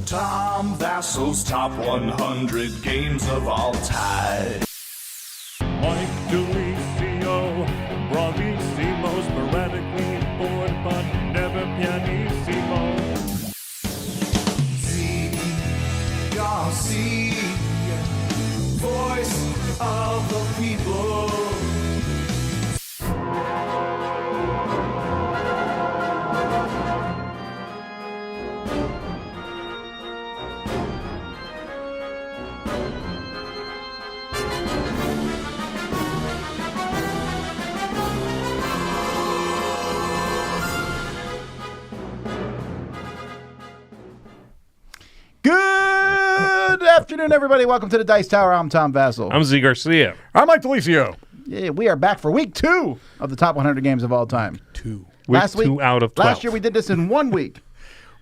Tom Vasel's top 100 games of all time. Mike DiLisio, bravissimo, sporadically bored, but never pianissimo. Zee Garcia, voice of the people. Good afternoon, everybody. Welcome to the Dice Tower. I'm Tom Vasel. I'm Zee Garcia. I'm Mike DiLisio. Yeah, we are back for week 2 of the top 100 games of all time. Week 2 out of 12. Last year we did this in 1 week.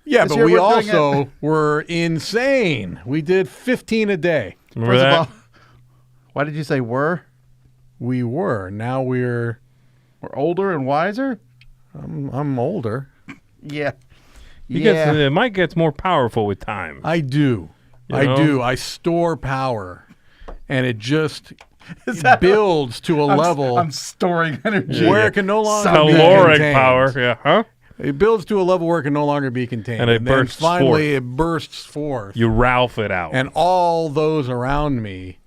Yeah, This but year we we're doing also were insane. We did 15 a day. Remember First that? of all, why did you say were? We were. Now we're older and wiser? I'm older. Yeah. Mike gets more powerful with time. I do. I store power. And it just builds to a level I'm storing energy. where it can no longer be Caloric contained. power, yeah, huh? It builds to a level where it can no longer be contained. And it then bursts finally forth. it bursts forth. You Ralph it out. And all those around me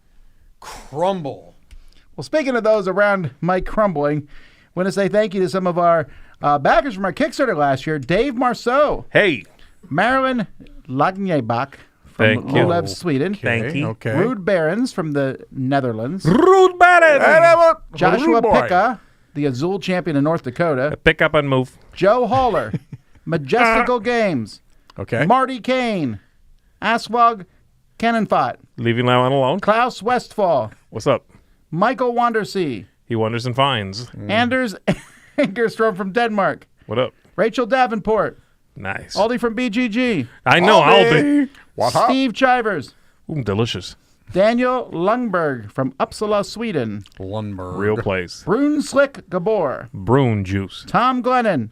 crumble. Well, speaking of those around Mike crumbling, I want to say thank you to some of our backers from our Kickstarter last year. Dave Marceau, Hey, Marilyn Lagnebach from Thank you. Lulev, Sweden. Thank you. Okay. Rude Barons from the Netherlands. Rude Baron! Joshua Rude boy. Picca, the Azul champion in North Dakota. Pick up and move. Joe Haller, Majestical Games. Okay. Marty Kane, Aswag Cannonfot, Leaving that one alone. Klaus Westfall, What's up? Michael Wandersea, He wonders and finds. Anders Angerstrom from Denmark, What up? Rachel Davenport, Nice. Aldi from BGG, I know, Aldi. Steve Chivers, Delicious. Daniel Lundberg from Uppsala, Sweden, Lundberg. Real place. Brune Slick Gabor, Brune juice. Tom Glennon,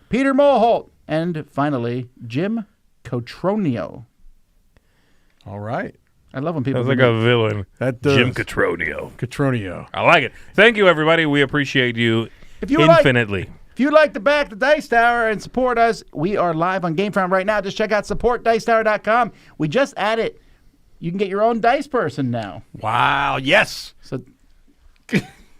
Peter Mulholt, and finally, Jim Cotronio. All right. I love when people Sounds like do a villain. That does. Jim Catronio. Catronio. I like it. Thank you, everybody. We appreciate you If you would like- infinitely. If you'd like to back the Dice Tower and support us, we are live on GameFound right now. Just check out supportdicetower.com. We just added, you can get your own dice person now. Wow. Yes. So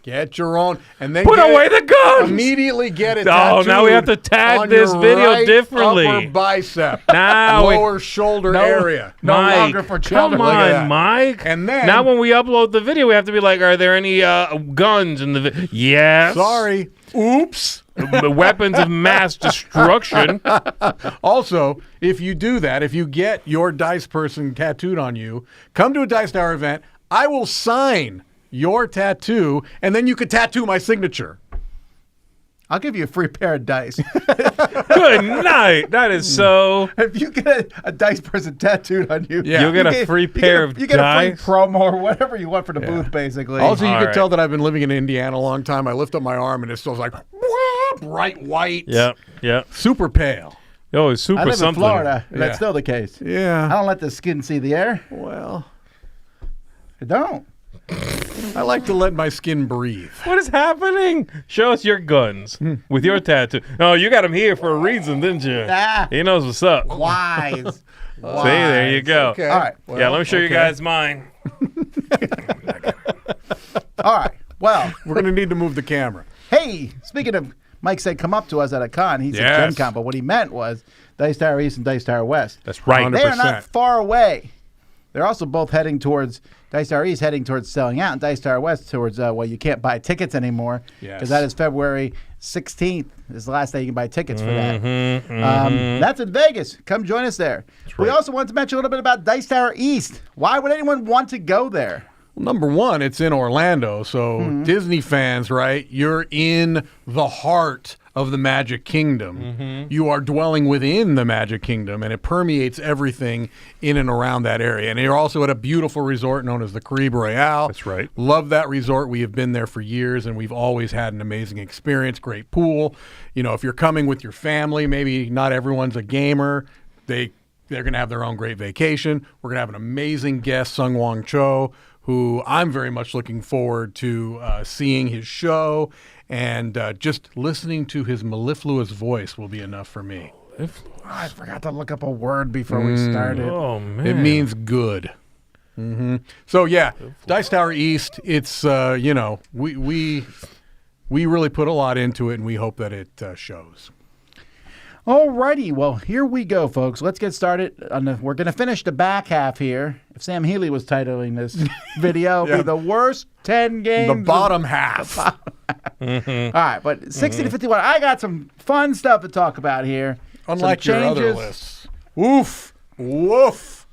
Get your own. And then Put get away it- the guns! Immediately get it Oh, now we have to tattooed tag on this your video right differently. Upper bicep. Now we- lower shoulder area. no Mike, longer for children. Come Look at on, that. Mike. And then- now when we upload the video, we have to be like, are there any guns in the video? Yes. Sorry. Oops. Weapons of mass destruction. Also, if you do that, if you get your dice person tattooed on you, come to a Dice Tower event. I will sign your tattoo, and then you could tattoo my signature. I'll give you a free pair of dice. Good night. That is so. If you get a dice person tattooed on you, Yeah. You'll get you a free pair of You get a dice. free promo or whatever you want for the booth, basically. Also, you All can right. tell that I've been living in Indiana a long time. I lift up my arm, and it's still like bright white. Yep. Yep. Super pale. Oh, it's super I live something. in Florida, and that's Yeah. still the case. Yeah. I don't let the skin see the air. Well, I don't. I like to let my skin breathe. What is happening? Show us your guns with your tattoo. Oh, you got him here for a reason, didn't you? Ah. He knows what's up. Wise. See, there you go. Okay. All right. Yeah, let me show you guys mine. All right. Well, We're going to need to move the camera. hey, speaking of, Mike said come up to us at a con. He said Yes. Gen Con, but what he meant was Dice Tower East and Dice Tower West. That's right. 100%. They are not far away. They're also both heading towards Dice Tower East, heading towards selling out, and Dice Tower West towards, well, you can't buy tickets anymore because Yes. that is February 16th is the last day you can buy tickets for that. That's in Vegas. Come join us there. We also want to mention a little bit about Dice Tower East. Why would anyone want to go there? Well, number one, it's in Orlando, so Disney fans, right? You're in the heart of the Magic Kingdom. You are dwelling within the Magic Kingdom, and it permeates everything in and around that area. And you're also at a beautiful resort known as the Caribe Royale. That's right. Love that resort. We have been there for years, and we've always had an amazing experience. Great pool. If you're coming with your family, maybe not everyone's a gamer. They're going to have their own great vacation. We're going to have an amazing guest, Sung Wong Cho, who I'm very much looking forward to seeing his show, and just listening to his mellifluous voice will be enough for me. I forgot to look up a word before we started. Oh, man. It means good. So, yeah, Dice Tower East, it's, we really put a lot into it, and we hope that it shows. Alrighty, well, here we go, folks. Let's get started. We're going to finish the back half here. If Sam Healy was titling this video, it'd be the worst 10 games. The bottom half. All right, but 60 to 51. I got some fun stuff to talk about here. Unlike Some your other changes. lists. Woof. Woof.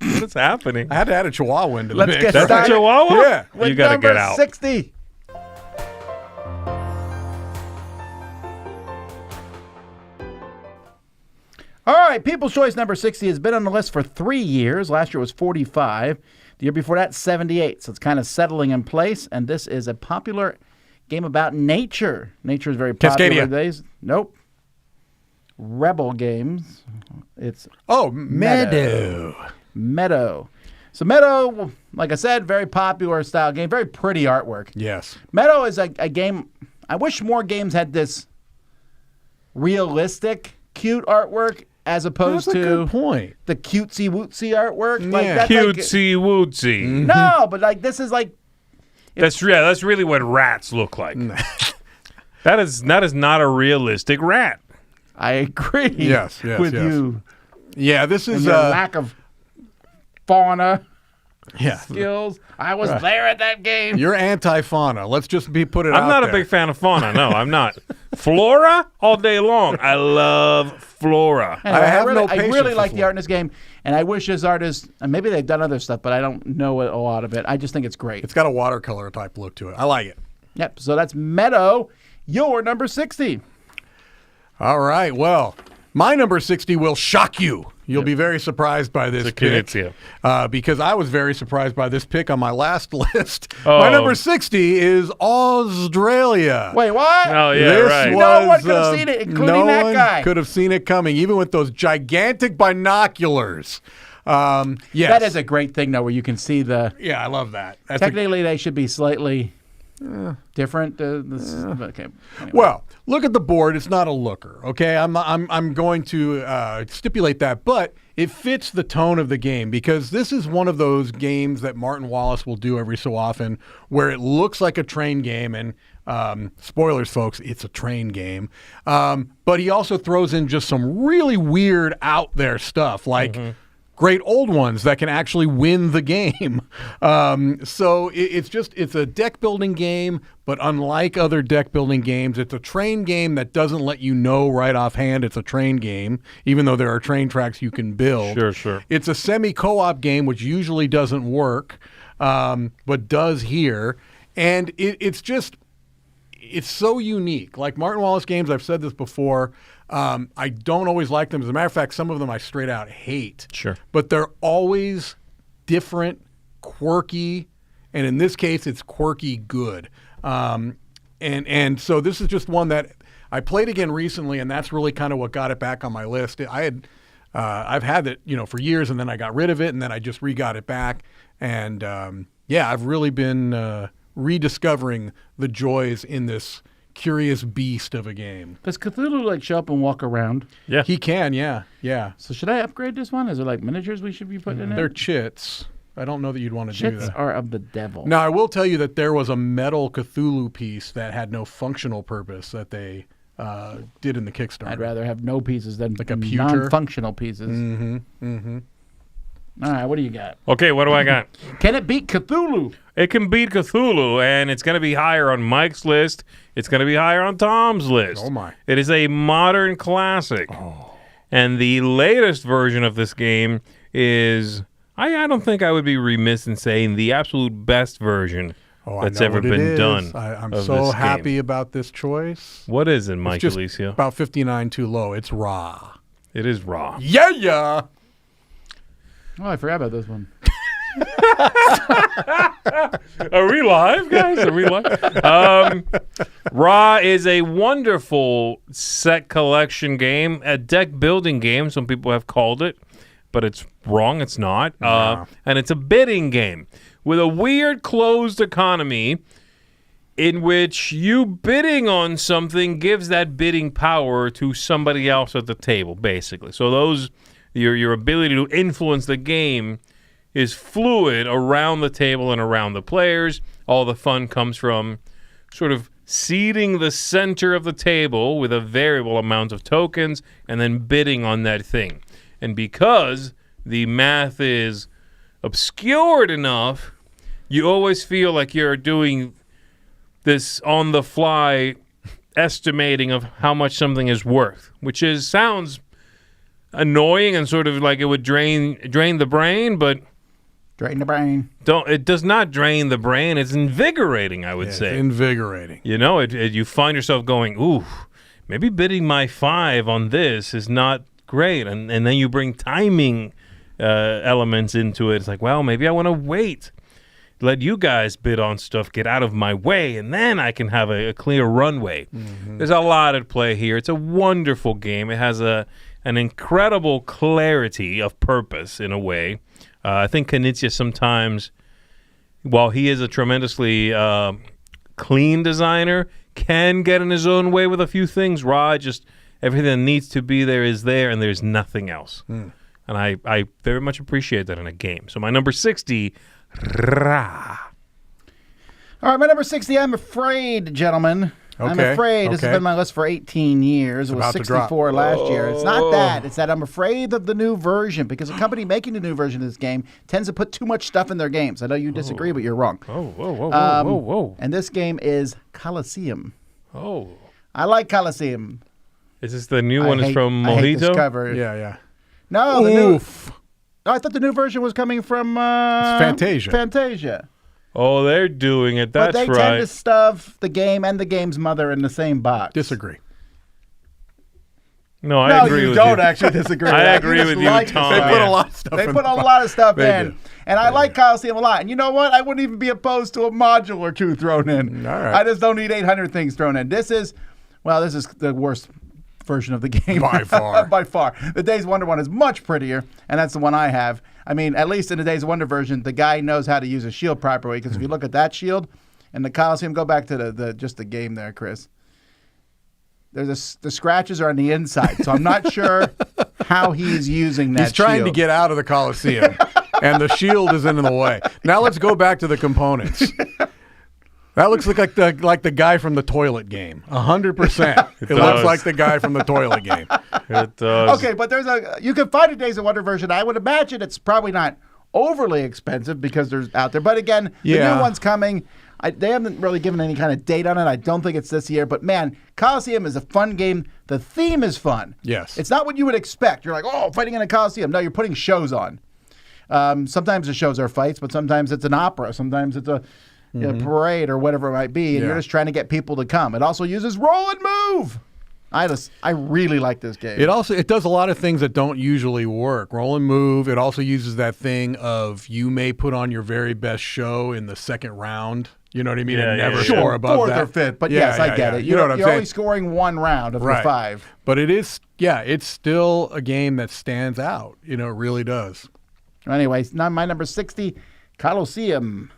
What's happening? I had to add a chihuahua into the Let's mix. get That's a started. chihuahua? Yeah. With You got to number get out. 60. All right, People's Choice number 60 has been on the list for 3 years. Last year was 45. The year before that, 78. So it's kind of settling in place. And this is a popular game about nature. Nature is very popular Cascadia. these days. Nope. Rebel Games. It's Meadow. Meadow. So Meadow, like I said, very popular style game. Very pretty artwork. Yes. Meadow is a game. I wish more games had this realistic, cute artwork as opposed That's a to good point. the cutesy wootsy artwork. Like Yeah. that's like- Cutesy wootsy. no, but like this is like That's really what rats look like. That is not a realistic rat. I agree. Yes, with yes. you Yeah, this and is your lack of fauna yeah. skills. I was there at that game. You're anti-fauna. Let's just put it out I'm not there. a big fan of fauna. No, I'm not. Flora all day long. I love flora. Anyway, I have really, no I patience really for like the Flora. art in this game, and I wish this artist, and maybe they've done other stuff, but I don't know a lot of it. I just think it's great. It's got a watercolor type look to it. I like it. Yep, so that's Meadow, your number 60. All right. Well, my number 60 will shock you. You'll be very surprised by this pick. Because I was very surprised by this pick on my last list. My Oh. number 60 is Australia. Wait, what? Oh, yeah, This right. No one could have seen it, including no that one guy. could have seen it coming, even with those gigantic binoculars. Yes. That is a great thing, though, where you can see the... Yeah, I love that. That's a Technically, they should be slightly different. Okay. Anyway. Well, look at the board. It's not a looker, okay? I'm going to stipulate that, but it fits the tone of the game because this is one of those games that Martin Wallace will do every so often where it looks like a train game, and spoilers, folks, it's a train game. But he also throws in just some really weird out there stuff like great old ones that can actually win the game. So it's a deck building game, but unlike other deck building games, it's a train game that doesn't let you know right offhand it's a train game, even though there are train tracks you can build. Sure. It's a semi-co-op game, which usually doesn't work, but does here. And it's so unique. Like Martin Wallace games, I've said this before, I don't always like them. As a matter of fact, some of them I straight out hate. Sure. But they're always different, quirky, and in this case, it's quirky good. And so this is just one that I played again recently, and that's really kind of what got it back on my list. I've had it, for years, and then I got rid of it, and then I just re-got it back. And I've really been rediscovering the joys in this curious beast of a game. Does Cthulhu show up and walk around? Yeah. He can, yeah. So should I upgrade this one? Is there miniatures we should be putting in They're it? chits. I don't know that you'd want to do Chits that. are of the devil. Now, I will tell you that there was a metal Cthulhu piece that had no functional purpose that they did in the Kickstarter. I'd rather have no pieces than Like a pewter? non-functional pieces. All right, what do you got? Okay, what do I got? Can it beat Cthulhu? It can beat Cthulhu, and it's going to be higher on Mike's list. It's going to be higher on Tom's list. Oh, my. It is a modern classic. And the latest version of this game is, I don't think I would be remiss in saying, the absolute best version that's I know ever what it been is. done. I'm of so this happy game. about this choice. What is it, Mike It's just DiLisio? about 59 too low. It's raw. It is raw. Yeah. Oh, I forgot about this one. Are we live, guys? Are we live? Raw is a wonderful set collection game, a deck building game. Some people have called it, but it's wrong. It's not. And it's a bidding game with a weird closed economy in which you bidding on something gives that bidding power to somebody else at the table, basically. So your ability to influence the game is fluid around the table and around the players. All the fun comes from sort of seeding the center of the table with a variable amount of tokens and then bidding on that thing. And because the math is obscured enough, you always feel like you're doing this on-the-fly estimating of how much something is worth, which sounds annoying and sort of like it would drain the brain, but Drain the brain. it does not drain the brain. It's invigorating, I would say. It's invigorating. You know, you find yourself going, ooh, maybe bidding my 5 on this is not great. And then you bring timing elements into it. It's like, well, maybe I want to wait. Let you guys bid on stuff, get out of my way, and then I can have a clear runway. Mm-hmm. There's a lot at play here. It's a wonderful game. It has an incredible clarity of purpose in a way. I think Knizia sometimes, while he is a tremendously clean designer, can get in his own way with a few things. Ra, just everything that needs to be there is there, and there's nothing else. And I very much appreciate that in a game. So my number 60, Ra. All right, my number 60, I'm afraid, gentlemen. I'm Okay, afraid. This has okay. been my list for 18 years. It was about to drop. 64 last year. It's not that. It's that I'm afraid of the new version because a company making the new version of this game tends to put too much stuff in their games. I know you disagree, but you're wrong. Whoa. And this game is Colosseum. Oh. I like Colosseum. Is this the new one? Is from I hate this Mojito? cover. Yeah. No, the new. Oof. Oh, I thought the new version was coming from Fantasia. Fantasia. Oh, they're doing it. That's but they right. tend to stuff the game and the game's mother in the same box. Disagree. No, I No, agree you with don't you. actually disagree. I with that. agree just with you, like Tom. this They stuff. put Yeah. a lot of stuff They in put the a box. lot of stuff They in. do. And I like Coliseum a lot. And you know what? I wouldn't even be opposed to a module or two thrown in. All right. I just don't need 800 things thrown in. This is the worst version of the game. By far. By far. The Days of Wonder one is much prettier, and that's the one I have. I mean, at least in the Days of Wonder version, the guy knows how to use a shield properly, because if you look at that shield and the Coliseum, go back to the game there, Chris. The scratches are on the inside, so I'm not sure how he's using that He's trying to shield. get out of the Coliseum, and the shield is in the way. Now let's go back to the components. That looks like the guy from the toilet game. 100%. It looks does. like the guy from the toilet game. It does. Okay, but you can find a Days of Wonder version. I would imagine it's probably not overly expensive because there's out there. But again, the Yeah. new one's coming. They haven't really given any kind of date on it. I don't think it's this year. But man, Coliseum is a fun game. The theme is fun. Yes. It's not what you would expect. You're like, oh, fighting in a Coliseum. No, you're putting shows on. Sometimes the shows are fights, but sometimes it's an opera. Sometimes it's a parade or whatever it might be. And you're Yeah. just trying to get people to come. It also uses roll and move. I really like this game. It does a lot of things that don't usually work. Roll and move. It also uses that thing of you may put on your very best show in the second round. You know what I mean? Yeah, And yeah, never yeah. score above Fourth that. or fifth, but Yeah, yes, I yeah, get yeah. it. You know what I'm You're saying? only scoring one round of the 5. But it is, it's still a game that stands out. You know, it really does. Anyways, now my number 60, Colosseum.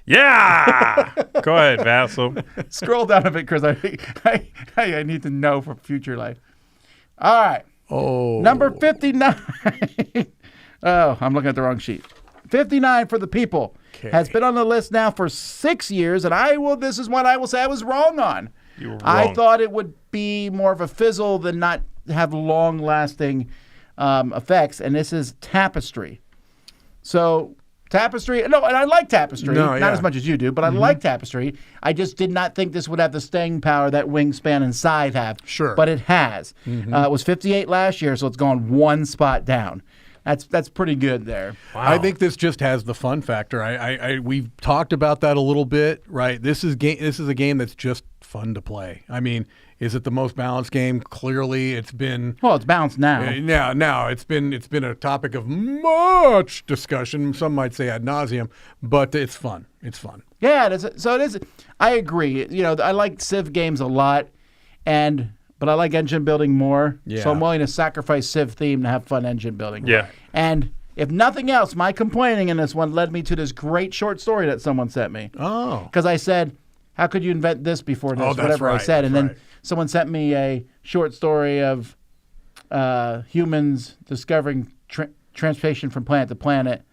Yeah. Go ahead, Vasel. Scroll down a bit, Chris. I need to know for future life. All right. Oh. Number 59. Oh, I'm looking at the wrong sheet. 59 for the people. Okay. Has been on the list now for 6 years, and this is one I will say I was wrong on. You were I wrong. thought it would be more of a fizzle than not have long-lasting effects, and this is Tapestry. So Tapestry. No, and I like Tapestry. No, Not yeah. as much as you do, but I like Tapestry. I just did not think this would have the staying power that Wingspan and Scythe have. Sure. But it has. It was 58 last year, so it's gone one spot down. That's pretty good there. I think this just has the fun factor. We've talked about that a little bit, right? This is a game that's just fun to play. I mean, is it the most balanced game? Clearly, it's been. Well, it's balanced now. Now it's been a topic of much discussion. Some might say ad nauseum, but it's fun. It's fun. Yeah, it is. So it is. I agree. I like Civ games a lot, but I like engine building more. Yeah. So I'm willing to sacrifice Civ theme to have fun engine building. Yeah. And if nothing else, my complaining in this one led me to this great short story that someone sent me. Oh. Because I said, how could you invent this before this? Oh, that's Whatever I right, said. And that's then right. someone sent me a short story of humans discovering transportation from planet to planet.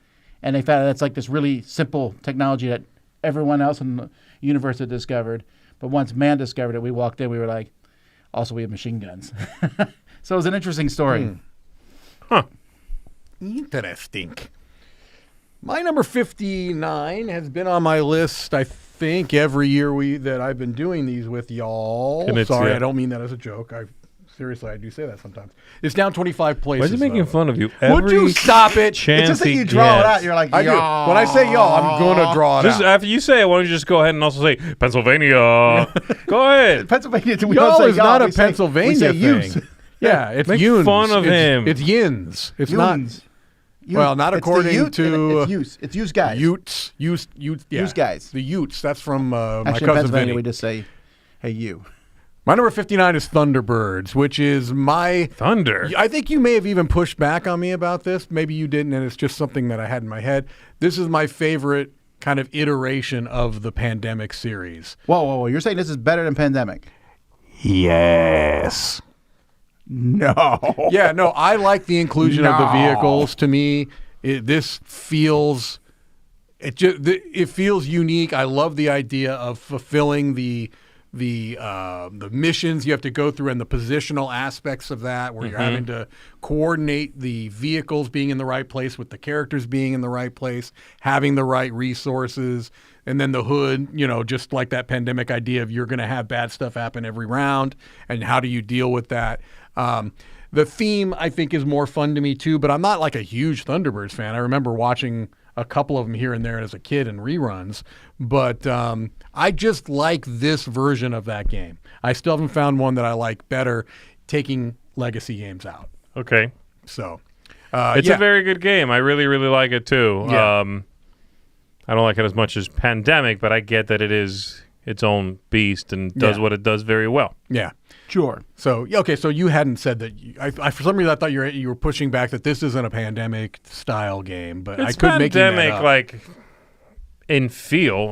And they found that's like this really simple technology that everyone else in the universe had discovered. But once man discovered it, we walked in, we were like, also we have machine guns. So it was an interesting story. Interesting. My number 59 has been on my list, I think, every year that I've been doing these with y'all. Knizia. Sorry, I don't mean that as a joke. Seriously, I do say that sometimes. It's down 25 places. Why is he making though. fun of you? Would you stop it? It's just that you draw it out. You're like, I do. When I say y'all, I'm going to draw it Just out. after you say it, why don't you just go ahead and also say Pennsylvania? Go ahead. Pennsylvania. We Y'all don't say is not y'all, a Pennsylvania we say thing. yous. Yeah, it's Make yuns. fun of him. It's yins. It's Yuns. not. Well, not It's the according Ute, to it's use. It's use guys. Utes. Yeah. Use guys. The Utes. That's from my Actually, in cousin Pennsylvania, Vinny. we just say, "Hey, you." My number 59 is Thunderbirds, which is my Thunder. I think you may have even pushed back on me about this. Maybe you didn't, and it's just something that I had in my head. This is my favorite kind of iteration of the Pandemic series. Whoa! You're saying this is better than Pandemic? Yes. No. Yeah, no, I like the inclusion of the No. vehicles. To me, this feels it feels unique. I love the idea of fulfilling the missions you have to go through and the positional aspects of that, where you're having to coordinate the vehicles being in the right place with the characters being in the right place, having the right resources, and then the hood, just like that Pandemic idea of you're going to have bad stuff happen every round, and how do you deal with that? The theme, I think, is more fun to me too, but I'm not like a huge Thunderbirds fan. I remember watching a couple of them here and there as a kid in reruns, but I just like this version of that game. I still haven't found one that I like better, taking legacy games out. Okay. So It's a very good game. I really, really like it too. Yeah. I don't like it as much as Pandemic, but I get that it is its own beast and does what it does very well. Yeah. Sure. So okay, so you hadn't said that. I for some reason I thought you were pushing back that this isn't a Pandemic style game, but I It's could make Pandemic, that like in feel.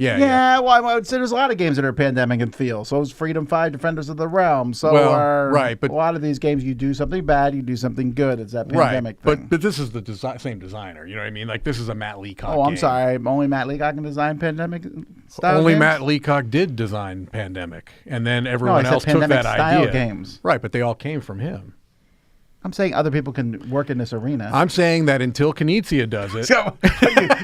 Yeah, well, I would say there's a lot of games that are Pandemic and feel. So is Freedom 5, Defenders of the Realm. So are but a lot of these games, you do something bad, you do something good. It's that Pandemic thing. But this is the same designer. You know what I mean? Like this is a Matt Leacock. Oh, I'm game. sorry. Only Matt Leacock can design Pandemic style Only games? Matt Leacock did design Pandemic, and then No, I everyone said else took Pandemic that style idea. games. Right, but they all came from him. I'm saying other people can work in this arena. I'm saying that until Knizia does it. So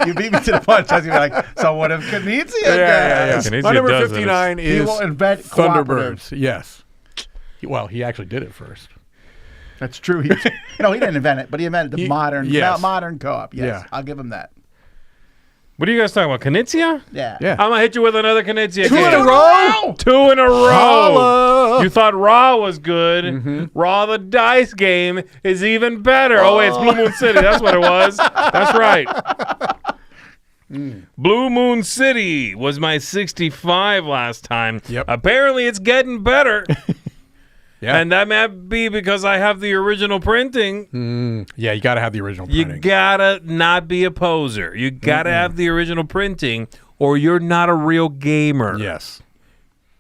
you beat me to the punch. I was gonna be like, so what if Knizia does? Knizia My number does it. 59 He is will invent Thunderbirds. Yes. Well, he actually did it first. That's true. He didn't invent it, but he invented the modern co-op. Yes, Yeah. I'll give him that. What are you guys talking about? Knizia? Yeah. Yeah. I'm going to hit you with another Knizia Two game. in a row? 2 in a row. Holla. You thought Raw was good. Raw the Dice game is even better. Oh, wait, it's Blue Moon City. That's what it was. That's right. Blue Moon City was my 65 last time. Yep. Apparently, it's getting better. Yeah. And that might be because I have the original printing. Yeah, you got to have the original You printing. gotta not be a poser. You gotta have the original printing, or you're not a real gamer. Yes.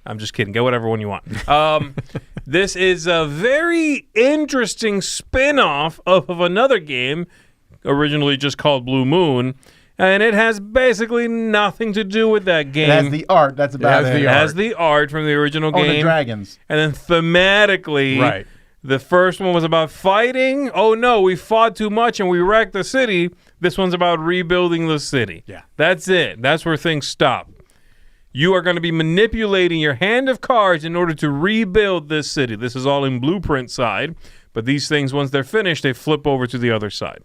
I'm just kidding. Get whatever one you want. This is a very interesting spin-off of another game, originally just called Blue Moon, and it has basically nothing to do with that game. It has the art. That's about has it. the It has the art from the original Oh, game. the dragons. And then thematically, Right. The first one was about fighting. Oh no, we fought too much and we wrecked the city. This one's about rebuilding the city. Yeah. That's it. That's where things stop. You are going to be manipulating your hand of cards in order to rebuild this city. This is all in blueprint side, but these things, once they're finished, they flip over to the other side.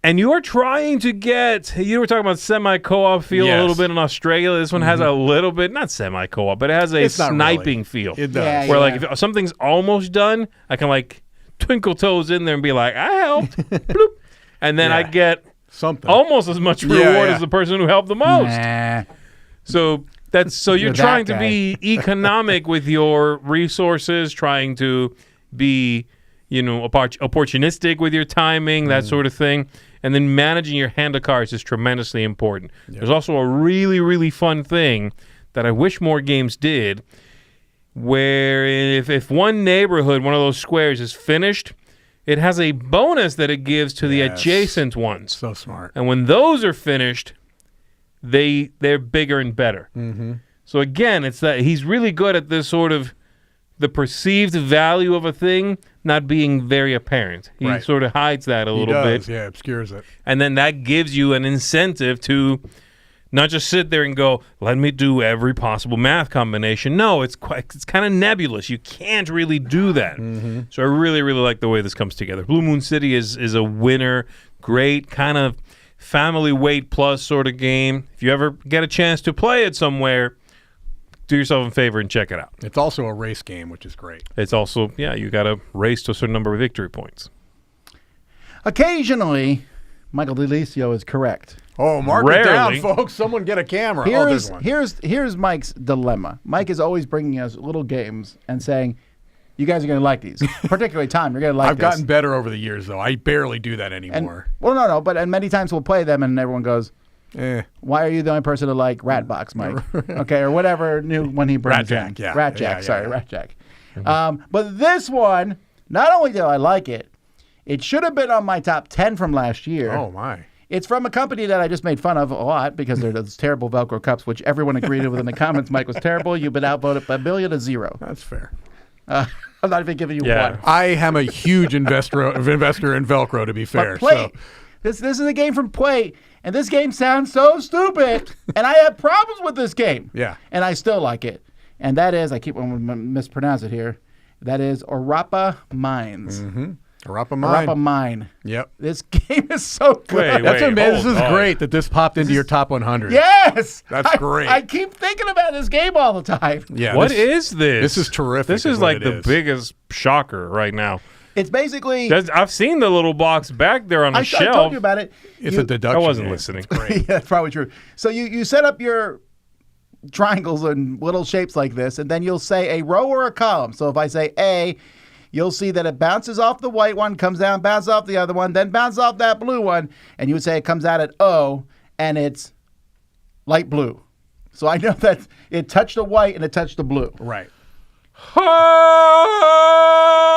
And you are trying to get, you were talking about semi-co-op feel a little bit in Australia. This one has a little bit, not semi-co-op, but it has a sniping feel. It does. Yeah, Where like if something's almost done, I can like twinkle toes in there and be like, I helped. Bloop. And then I get something almost as much reward as the person who helped the most. Nah. So you're You're trying that to be economic with your resources, trying to be, opportunistic with your timing, that sort of thing. And then managing your hand of cards is tremendously important. Yep. There's also a really, really fun thing that I wish more games did, where if one neighborhood, one of those squares is finished, it has a bonus that it gives to the adjacent ones. So smart. And when those are finished, they're bigger and better. Mm-hmm. So again, it's that he's really good at this sort of the perceived value of a thing not being very apparent. He sort of hides that a little bit. Yeah, obscures it. And then that gives you an incentive to not just sit there and go, let me do every possible math combination. No, it's kind of nebulous. You can't really do that. Mm-hmm. So I really, really like the way this comes together. Blue Moon City is a winner. Great kind of family weight plus sort of game. If you ever get a chance to play it somewhere, do yourself a favor and check it out. It's also a race game, which is great. It's also, you got to race to a certain number of victory points. Occasionally, Michael DiLisio is correct. Oh, mark it down, folks. Someone get a camera. Here's Mike's dilemma. Mike is always bringing us little games and saying, you guys are going to like these. Particularly Tom, you're going to like I've gotten better over the years, though. I barely do that anymore. And many times we'll play them and everyone goes, why are you the only person to like Ratbox, Mike? Okay, or whatever new one he brings in. Rat Jack. But this one, not only do I like it, it should have been on my top 10 from last year. Oh, my. It's from a company that I just made fun of a lot because they're those terrible Velcro cups, which everyone agreed with in the comments. Mike was terrible. You've been outvoted by 1,000,000-0. That's fair. I'm not even giving you one. I am a huge investor in Velcro, to be fair. But Play, this is a game from Play, and this game sounds so stupid, and I have problems with this game. Yeah. And I still like it. And that is, I keep on mispronounce it here, that is Orapa Mines. Mm-hmm. Orapa Mine. Yep. This game is so good. That's amazing. This is great that this popped into your top 100. Yes. That's great. I keep thinking about this game all the time. Yeah. What is this? This is terrific. This is like the biggest shocker right now. It's basically... I've seen the little box back there on the shelf. I told you about it. It's a deduction. I wasn't listening. Great. Yeah, that's probably true. So you set up your triangles and little shapes like this, and then you'll say a row or a column. So if I say A, you'll see that it bounces off the white one, comes down, bounces off the other one, then bounces off that blue one, and you would say it comes out at O, and it's light blue. So I know that it touched the white and it touched the blue. Right.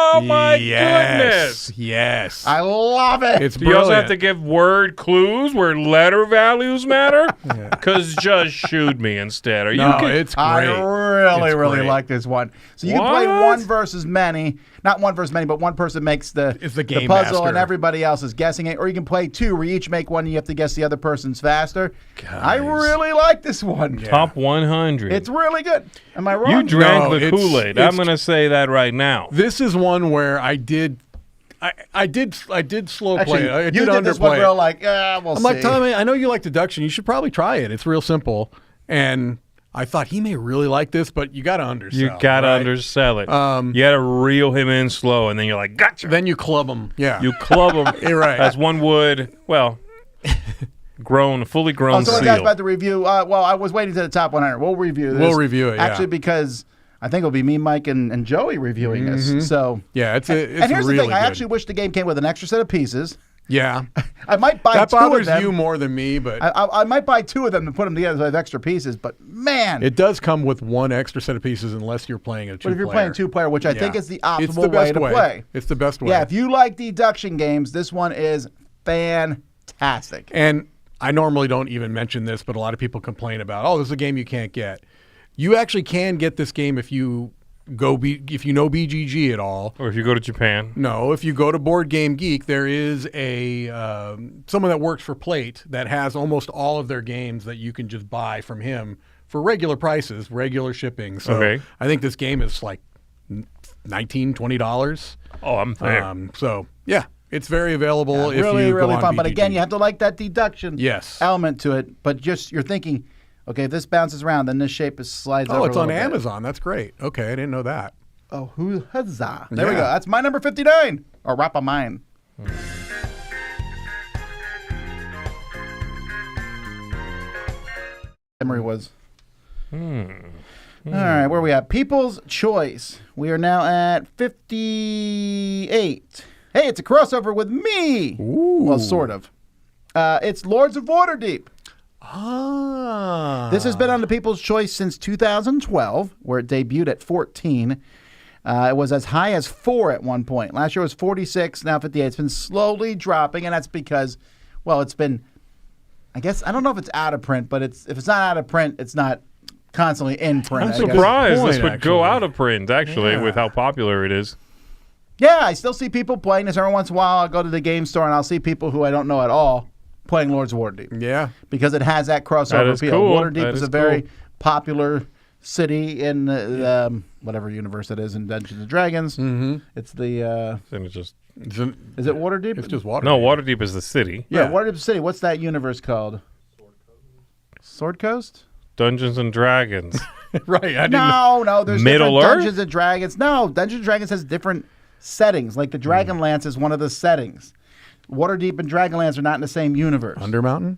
Oh, my goodness. Yes. I love it. It's Do brilliant. you also have to give word clues where letter values matter? Because just shoot me instead. It's great. I really like this one. So you can play one versus many. Not one versus many, but one person makes the game puzzle master. and everybody else is guessing it. Or you can play two where you each make one and you have to guess the other person's faster. Guys. I really like this one. Yeah. Top 100. It's really good. Am I wrong? You drank the it's- Kool-Aid. I'm going to say that right now. This is one where I did slow play it. I you did did this one underplay real it. like, we'll I'm see. like, Tommy, I know you like deduction. You should probably try it. It's real simple. And I thought he may really like this, but you got to undersell. You got to undersell it. You got to reel him in slow, and then you're like, gotcha. Then you club him. Yeah. You club him You're right. as one would, fully grown someone seal. asked about the review. Well, I was waiting to the top 100. We'll review this. We'll review it, yeah. Actually, because I think it'll be me, Mike, and Joey reviewing this. So Yeah, it's and here's really the thing. I good. actually wish the game came with an extra set of pieces. Yeah. I might buy That two of bothers them. you more than me, but I might buy two of them and put them together with extra pieces. But man, it does come with one extra set of pieces unless you're playing a two-player. but if you're playing two-player, which I think is the optimal It's the best way to play. It's the best way. Yeah, if you like deduction games, this one is fantastic. And I normally don't even mention this, but a lot of people complain about, this is a game you can't get. You actually can get this game if you if you know BGG at all. Or if you go to Japan. No, if you go to Board Game Geek, there is a someone that works for Plate that has almost all of their games that you can just buy from him for regular prices, regular shipping. So Okay. I think this game is like $19, $20. Oh, I'm there. So yeah, it's very available. If really, you go really on fun. But BGG. again, you have to like that deduction Yes. element to it. But just you're thinking, okay, if this bounces around, then this shape slides over. Oh, it's a on little bit. Amazon. That's great. Okay, I didn't know that. Oh, huzzah. There we Yeah. go. That's my number 59. Or Rapa mine. Memory was. All right, where are we at? People's Choice. We are now at 58. Hey, it's a crossover with me. Ooh. Well, sort of. It's Lords of Waterdeep. Ah. This has been on the People's Choice since 2012, where it debuted at 14. It was as high as 4 at one point. Last year was 46, now 58. It's been slowly dropping, and that's because, well, it's been, I guess, I don't know if it's out of print, but if it's not out of print, it's not constantly in print. I'm I guess. surprised point, this would actually. go out of print, actually, Yeah. with how popular it is. Yeah, I still see people playing this. Every once in a while, I'll go to the game store, and I'll see people who I don't know at all playing Lords of Waterdeep. Yeah. Because it has that crossover That is appeal. cool. Waterdeep That is is a very cool. popular city in whatever universe it is in Dungeons and Dragons. Mm-hmm. It's the And it's just It's is it Waterdeep? just water. no, Waterdeep is the city. Yeah, Yeah. Waterdeep City. What's that universe called? Sword Coast? Dungeons and Dragons. Right. I didn't know. No, there's Middle different Earth? Dungeons and Dragons. No, Dungeons and Dragons has different settings. Like the Dragonlance is one of the settings. Waterdeep and Dragonlance are not in the same universe. Undermountain?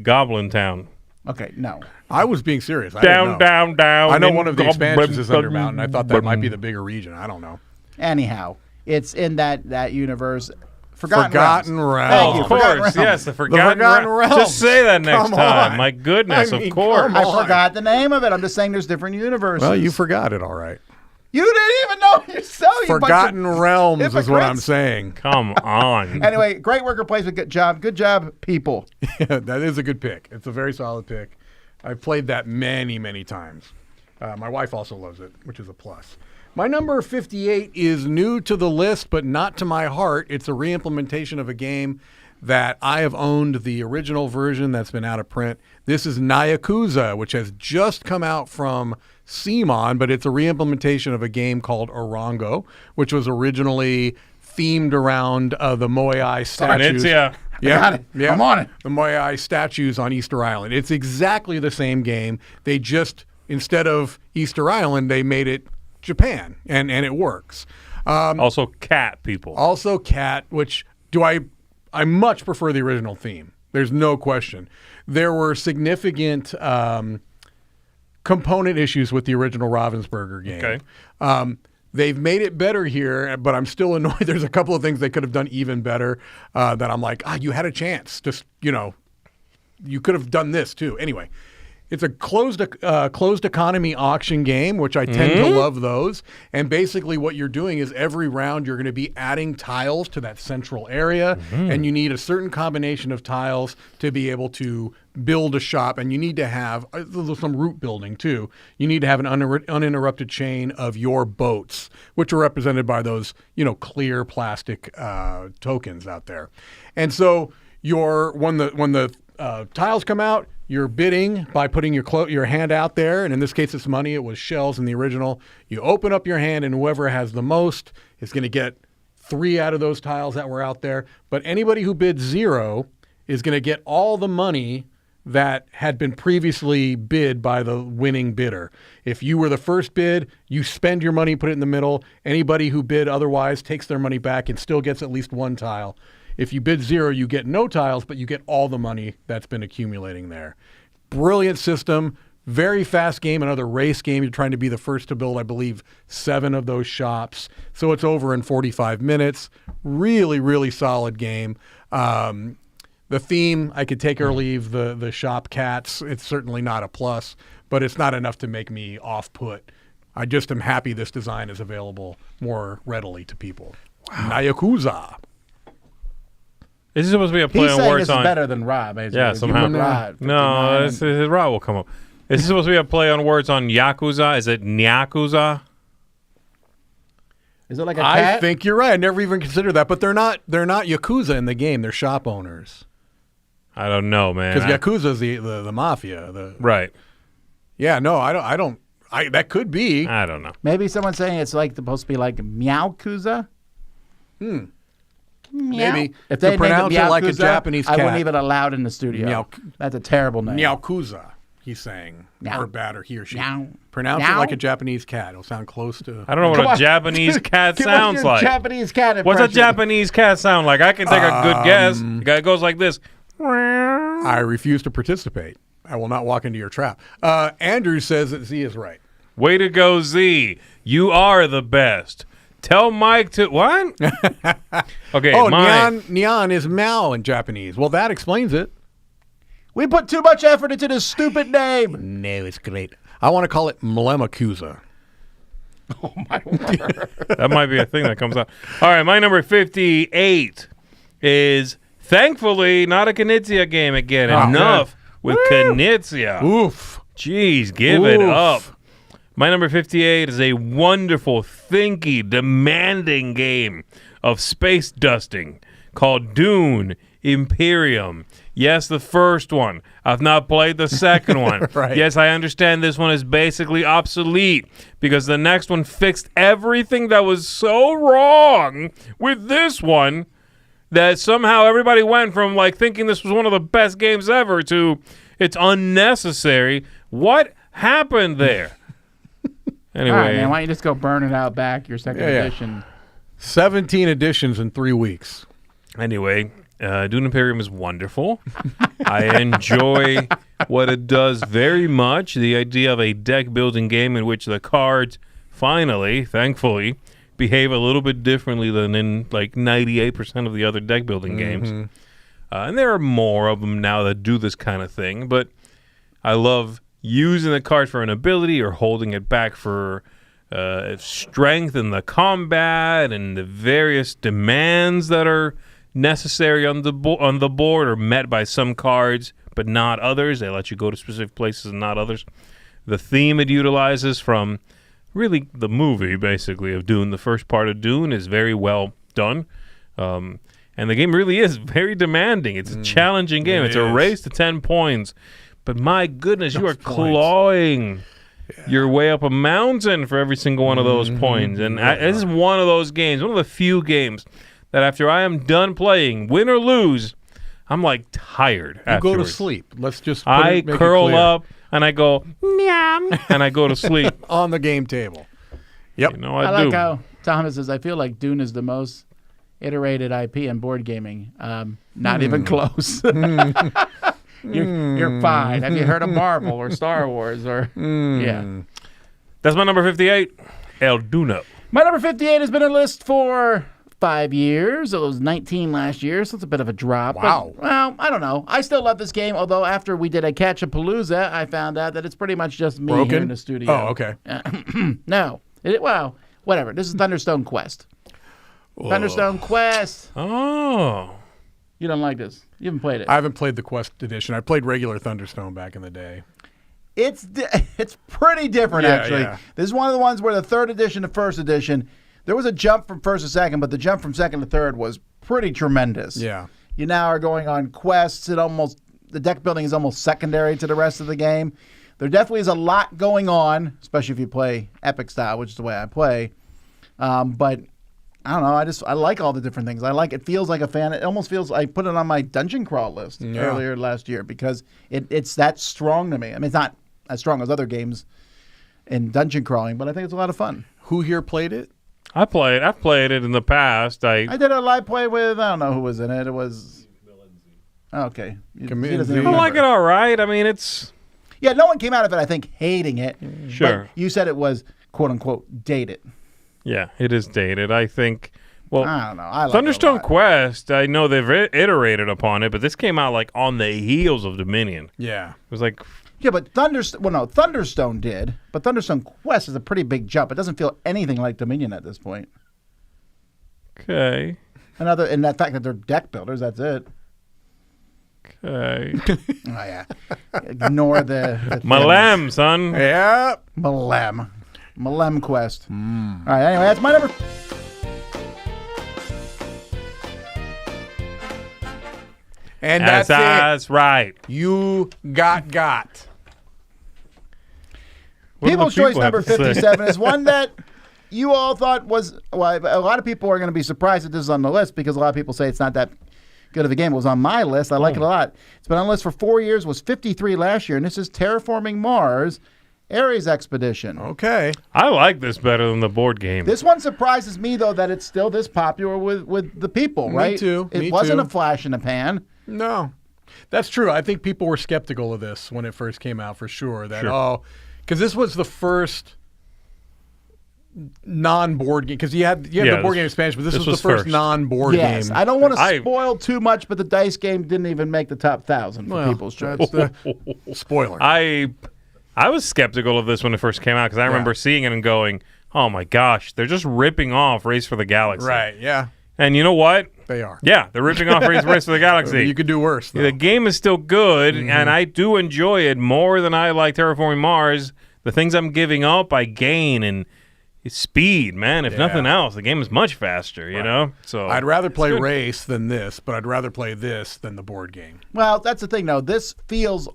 Goblin Town. Okay, no. I was being serious. I didn't know. Down. I know in one of the Goblin expansions is Town. Undermountain. I thought that might be the bigger region. I don't know. Anyhow, it's in that universe. Forgotten Forgotten Realms. Realms. Thank Oh, you. of Forgotten course, Realms. yes, the Forgotten, Forgotten Realms. Just say that next Come time. on. My goodness, I mean, of course. come I on. forgot the name of it. I'm just saying there's different universes. Well, you forgot it all right. You didn't even know yourself. You bunch of Forgotten Realms is what I'm hypocrites. saying. Come on. Anyway, great worker placement. Good job. Good job, people. Yeah, that is a good pick. It's a very solid pick. I've played that many, many times. My wife also loves it, which is a plus. My number 58 is new to the list, but not to my heart. It's a reimplementation of a game that I have owned the original version that's been out of print. This is Yakuza, which has just come out from CMON, but it's a reimplementation of a game called Orango, which was originally themed around the Moai And statues. it's, Yeah, got it. yeah. I'm on it. The Moai statues on Easter Island. It's exactly the same game. They just, instead of Easter Island, they made it Japan, and it works. also cat people. Also, cat, which I much prefer the original theme. There's no question. There were significant component issues with the original Ravensburger game. Okay. They've made it better here, but I'm still annoyed. There's a couple of things they could have done even better that I'm like, you had a chance. Just, you could have done this too. Anyway, it's a closed economy auction game, which I tend to love those. And basically what you're doing is every round you're going to be adding tiles to that central area, and you need a certain combination of tiles to be able to build a shop, and you need to have some route building too. You need to have an uninterrupted chain of your boats, which are represented by those, clear plastic tokens out there. And so when the tiles come out, you're bidding by putting your hand out there, and in this case it's money. It was shells in the original. You open up your hand, and whoever has the most is going to get 3 out of those tiles that were out there. But anybody who bids 0 is going to get all the money that had been previously bid by the winning bidder. If you were the first bid, you spend your money, put it in the middle. Anybody who bid otherwise takes their money back and still gets at least 1 tile. If you bid 0, you get no tiles, but you get all the money that's been accumulating there. Brilliant system, very fast game, another race game. You're trying to be the first to build, I believe, 7 of those shops. So it's over in 45 minutes. Really, really solid game. The theme, I could take or leave the shop cats. It's certainly not a plus, but it's not enough to make me off-put. I just am happy this design is available more readily to people. Wow. Yakuza. This is supposed to be a play He's on saying words this is on. better than Rob. Basically. Yeah, You somehow. put Rob, 59, No, Rob will come up. Is this supposed to be a play on words on Yakuza? Is it Nyakuza? Is it like a cat? I think you're right. I never even considered that, but they're not Yakuza in the game. They're shop owners. I don't know, man. Because Yakuza's the mafia. Right. Yeah, no, I don't. That could be. I don't know. Maybe someone's saying it's like supposed to be like Meowkuza. Meow. Maybe. If they to pronounce it like a Meowkuza, Japanese cat. I wouldn't even allow it in the studio. Meow. That's a terrible name. Yakuza, he's saying. Meow. Or bad, or he or she. Meow. Pronounce Meow. it like a Japanese cat. It'll sound close to. I don't know what a Japanese cat Give us sounds your like. Japanese cat What's a impression. Japanese cat sound like? I can take a good guess. The guy goes like this. I refuse to participate. I will not walk into your trap. Andrew says that Z is right. Way to go, Z. You are the best. Tell Mike to... What? Okay, Oh, Mike. Nyan is Mao in Japanese. Well, that explains it. We put too much effort into this stupid name. No, it's great. I want to call it Mlemakuza. Oh, my word. That might be a thing that comes out. All right, my number 58 is, thankfully, not a Knizia game again. Oh, Enough with Knizia. Oof. Jeez, give it up. My number 58 is a wonderful, thinky, demanding game of space dusting called Dune Imperium. Yes, the first one. I've not played the second one. Right. Yes, I understand this one is basically obsolete because the next one fixed everything that was so wrong with this one that somehow everybody went from like thinking this was one of the best games ever to it's unnecessary. What happened there? Anyway, All right, man, why don't you just go burn it out back, your second Yeah. edition. 17 editions in 3 weeks. Anyway, Dune Imperium is wonderful. I enjoy what it does very much. The idea of a deck building game in which the cards finally, thankfully, behave a little bit differently than in like 98% of the other deck building games. And there are more of them now that do this kind of thing. But I love using the card for an ability or holding it back for strength in the combat and the various demands that are necessary on the board are met by some cards but not others. They let you go to specific places and not others. The theme it utilizes from really the movie basically of Dune, the first part of Dune, is very well done. And the game really is very demanding. It's a challenging game. It's a race to 10 points. But my goodness, you are clawing your way up a mountain for every single one of those points. And this is one of those games, one of the few games that after I am done playing, win or lose, I'm like tired You go to afterwards. sleep. Let's just I make curl it clear. up and I go, Nyam, and I go to sleep. On the game table. Yep. You know, I I do. like how Thomas says, I feel like Dune is the most iterated IP in board gaming. Not even close. You're fine. Have you heard of Marvel or Star Wars? Or Yeah. That's my number 58, El Duno. My number 58 has been on a list for 5 years. It was 19 last year, so it's a bit of a drop. Wow. But, well, I don't know. I still love this game, although after we did a Catch-a-Palooza, I found out that it's pretty much just me here in the studio. Oh, okay. No. Well, whatever. This is Thunderstone Quest. Thunderstone Quest. Oh. You don't like this. You haven't played it. I haven't played the Quest edition. I played regular Thunderstone back in the day. It's pretty different, Yeah, actually. yeah. This is one of the ones where the third edition to first edition, there was a jump from first to second, but the jump from second to third was pretty tremendous. Yeah. You now are going on quests. The deck building is almost secondary to the rest of the game. There definitely is a lot going on, especially if you play Epic style, which is the way I play. But I don't know. I like all the different things. It feels like a fan. It almost feels. I put it on my dungeon crawl list earlier last year because it's that strong to me. I mean, it's not as strong as other games in dungeon crawling, but I think it's a lot of fun. Who here played it? I've played it in the past. I did a live play with, I don't know who was in it. It was... Okay. He doesn't Z. remember. I like it all right. I mean, it's... Yeah, no one came out of it, I think, hating it. Sure. But you said it was, quote-unquote, dated. Yeah, it is dated. I think... Well, I don't know. I like Thunderstone it a lot. Quest, I know they've iterated upon it, but this came out like on the heels of Dominion. Yeah. It was like... Yeah, but Thunderstone did, but Thunderstone Quest is a pretty big jump. It doesn't feel anything like Dominion at this point. Okay. And that fact that they're deck builders, that's it. Okay. Oh, yeah. Ignore the Malem, son. Yeah. Malem. Malem Quest. All right, anyway, that's my number. And that's it. That's right. You got. What do People's the people Choice number have to say? 57 is one that you all thought was, well, a lot of people are going to be surprised that this is on the list because a lot of people say it's not that good of a game. It was on my list. I like it a lot. It's been on the list for 4 years, was 53 last year, and this is Terraforming Mars, Ares Expedition. Okay. I like this better than the board game. This one surprises me, though, that it's still this popular with the people, right? Me too. It Me wasn't too. a flash in the pan. No. That's true. I think people were skeptical of this when it first came out for sure. That, because this was the first non-board game. Because you had the board game expansion, but this was the first non-board Yes, game. I don't want to spoil too much, but the dice game didn't even make the top 1,000 for People's Choice. That's the spoiler. I was skeptical of this when it first came out because I remember seeing it and going, oh my gosh, they're just ripping off Race for the Galaxy. Right, yeah. And you know what? They are. Yeah, they're ripping off Race for the Galaxy. You could do worse, though. The game is still good, and I do enjoy it more than I like Terraforming Mars. The things I'm giving up, I gain, and it's speed, man. If nothing else, the game is much faster, you know? So I'd rather play Race than this, but I'd rather play this than the board game. Well, that's the thing, though. This feels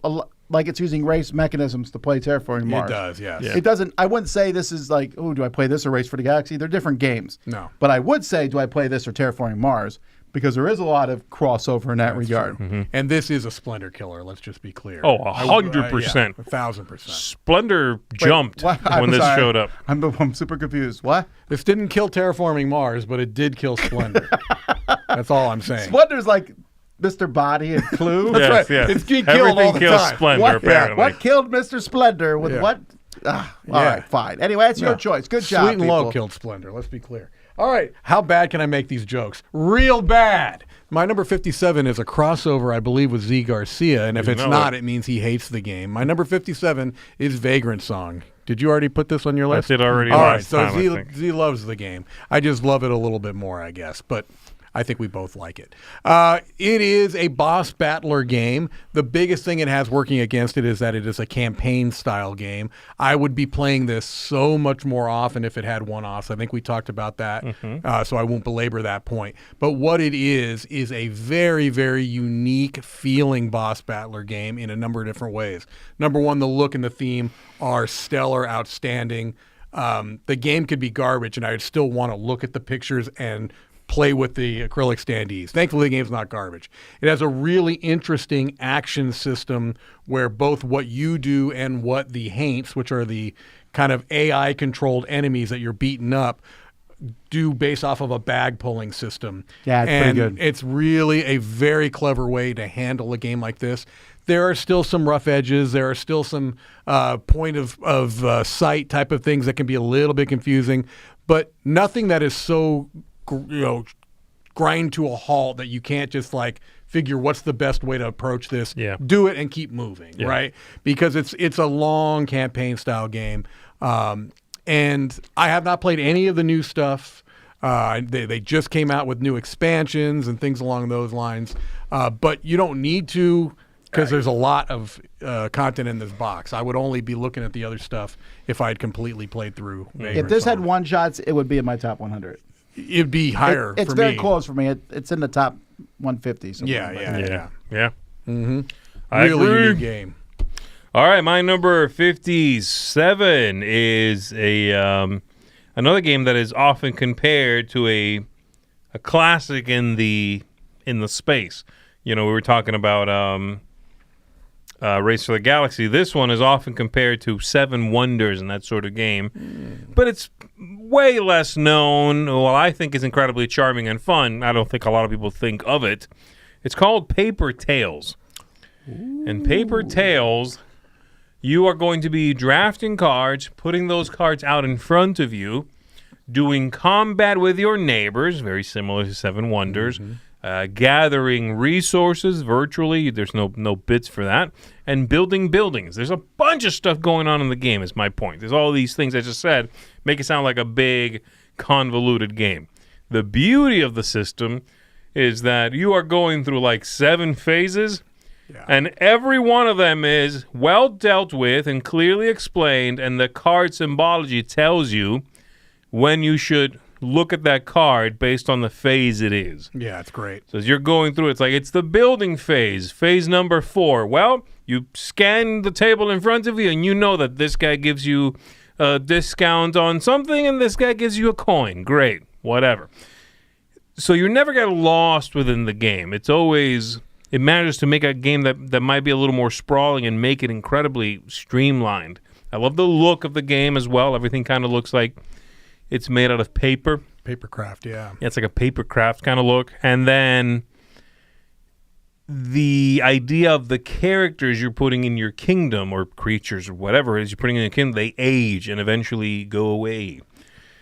like it's using race mechanisms to play Terraforming Mars. It does, yes. It doesn't. I wouldn't say this is like, oh, do I play this or Race for the Galaxy? They're different games. No. But I would say, do I play this or Terraforming Mars? Because there is a lot of crossover in that regard. And this is a Splendor killer, let's just be clear. Oh, 100%. 1,000%. Splendor jumped What? when I'm this sorry. showed up. I'm super confused. What? This didn't kill Terraforming Mars, but it did kill Splendor. That's all I'm saying. Splender's like Mr. Body and Clue. Yes, right. yes. It's being killed Everything all the kills time. Splendor, What, apparently. what killed Mr. Splendor with Yeah. what? All right, fine. Anyway, that's your choice. Good job, Sweet and Low people. killed Splendor, let's be clear. All right, how bad can I make these jokes? Real bad. My number 57 is a crossover, I believe, with Zee Garcia, and if it's not, it means he hates the game. My number 57 is Vagrant Song. Did you already put this on your list? did already All right, last so time, I think. Zee loves the game. I just love it a little bit more, I guess, but I think we both like it. It is a boss battler game. The biggest thing it has working against it is that it is a campaign-style game. I would be playing this so much more often if it had one-offs. I think we talked about that, so I won't belabor that point. But what it is a very, very unique feeling boss battler game in a number of different ways. Number one, the look and the theme are stellar, outstanding. The game could be garbage, and I would still want to look at the pictures and play with the acrylic standees. Thankfully, the game's not garbage. It has a really interesting action system where both what you do and what the Haints, which are the kind of AI-controlled enemies that you're beating up, do based off of a bag-pulling system. Yeah, it's and pretty good. It's really a very clever way to handle a game like this. There are still some rough edges. There are still some point of sight type of things that can be a little bit confusing, but nothing that is so grind to a halt that you can't just like figure what's the best way to approach this. Yeah. Do it and keep moving, right? Because it's a long campaign style game. And I have not played any of the new stuff. They just came out with new expansions and things along those lines. But you don't need to because there's a lot of content in this box. I would only be looking at the other stuff if I had completely played through. If this had one shots, it would be in my top 100. It'd be higher It's for very me. close for me. It's in the top 150. something Yeah, like yeah, that. Yeah. I Really agree. unique game. All right, my number 57 is another game that is often compared to a classic in the space. You know, we were talking about Race for the Galaxy. This one is often compared to Seven Wonders and that sort of game, but it's way less known. Well, I think is incredibly charming and fun. I don't think a lot of people think of it. It's called Paper Tales. And Paper Tales, you are going to be drafting cards, putting those cards out in front of you, doing combat with your neighbors, very similar to Seven Wonders, gathering resources virtually. There's no bits for that. And building buildings. There's a bunch of stuff going on in the game, is my point. There's all these things I just said make it sound like a big, convoluted game. The beauty of the system is that you are going through like 7 phases, Yeah. And every one of them is well dealt with and clearly explained, and the card symbology tells you when you should look at that card based on the phase it is. Yeah, it's great. So as you're going through, it's like it's the building phase, phase number 4. Well, you scan the table in front of you, and you know that this guy gives you a discount on something, and this guy gives you a coin. Great, whatever. So you never get lost within the game. It's always, it matters to make a game that might be a little more sprawling and make it incredibly streamlined. I love the look of the game as well. Everything kind of looks like it's made out of paper. Papercraft, yeah. Yeah, it's like a paper craft kind of look. And then the idea of the characters you're putting in your kingdom, or creatures or whatever it is you're putting in your kingdom, they age and eventually go away.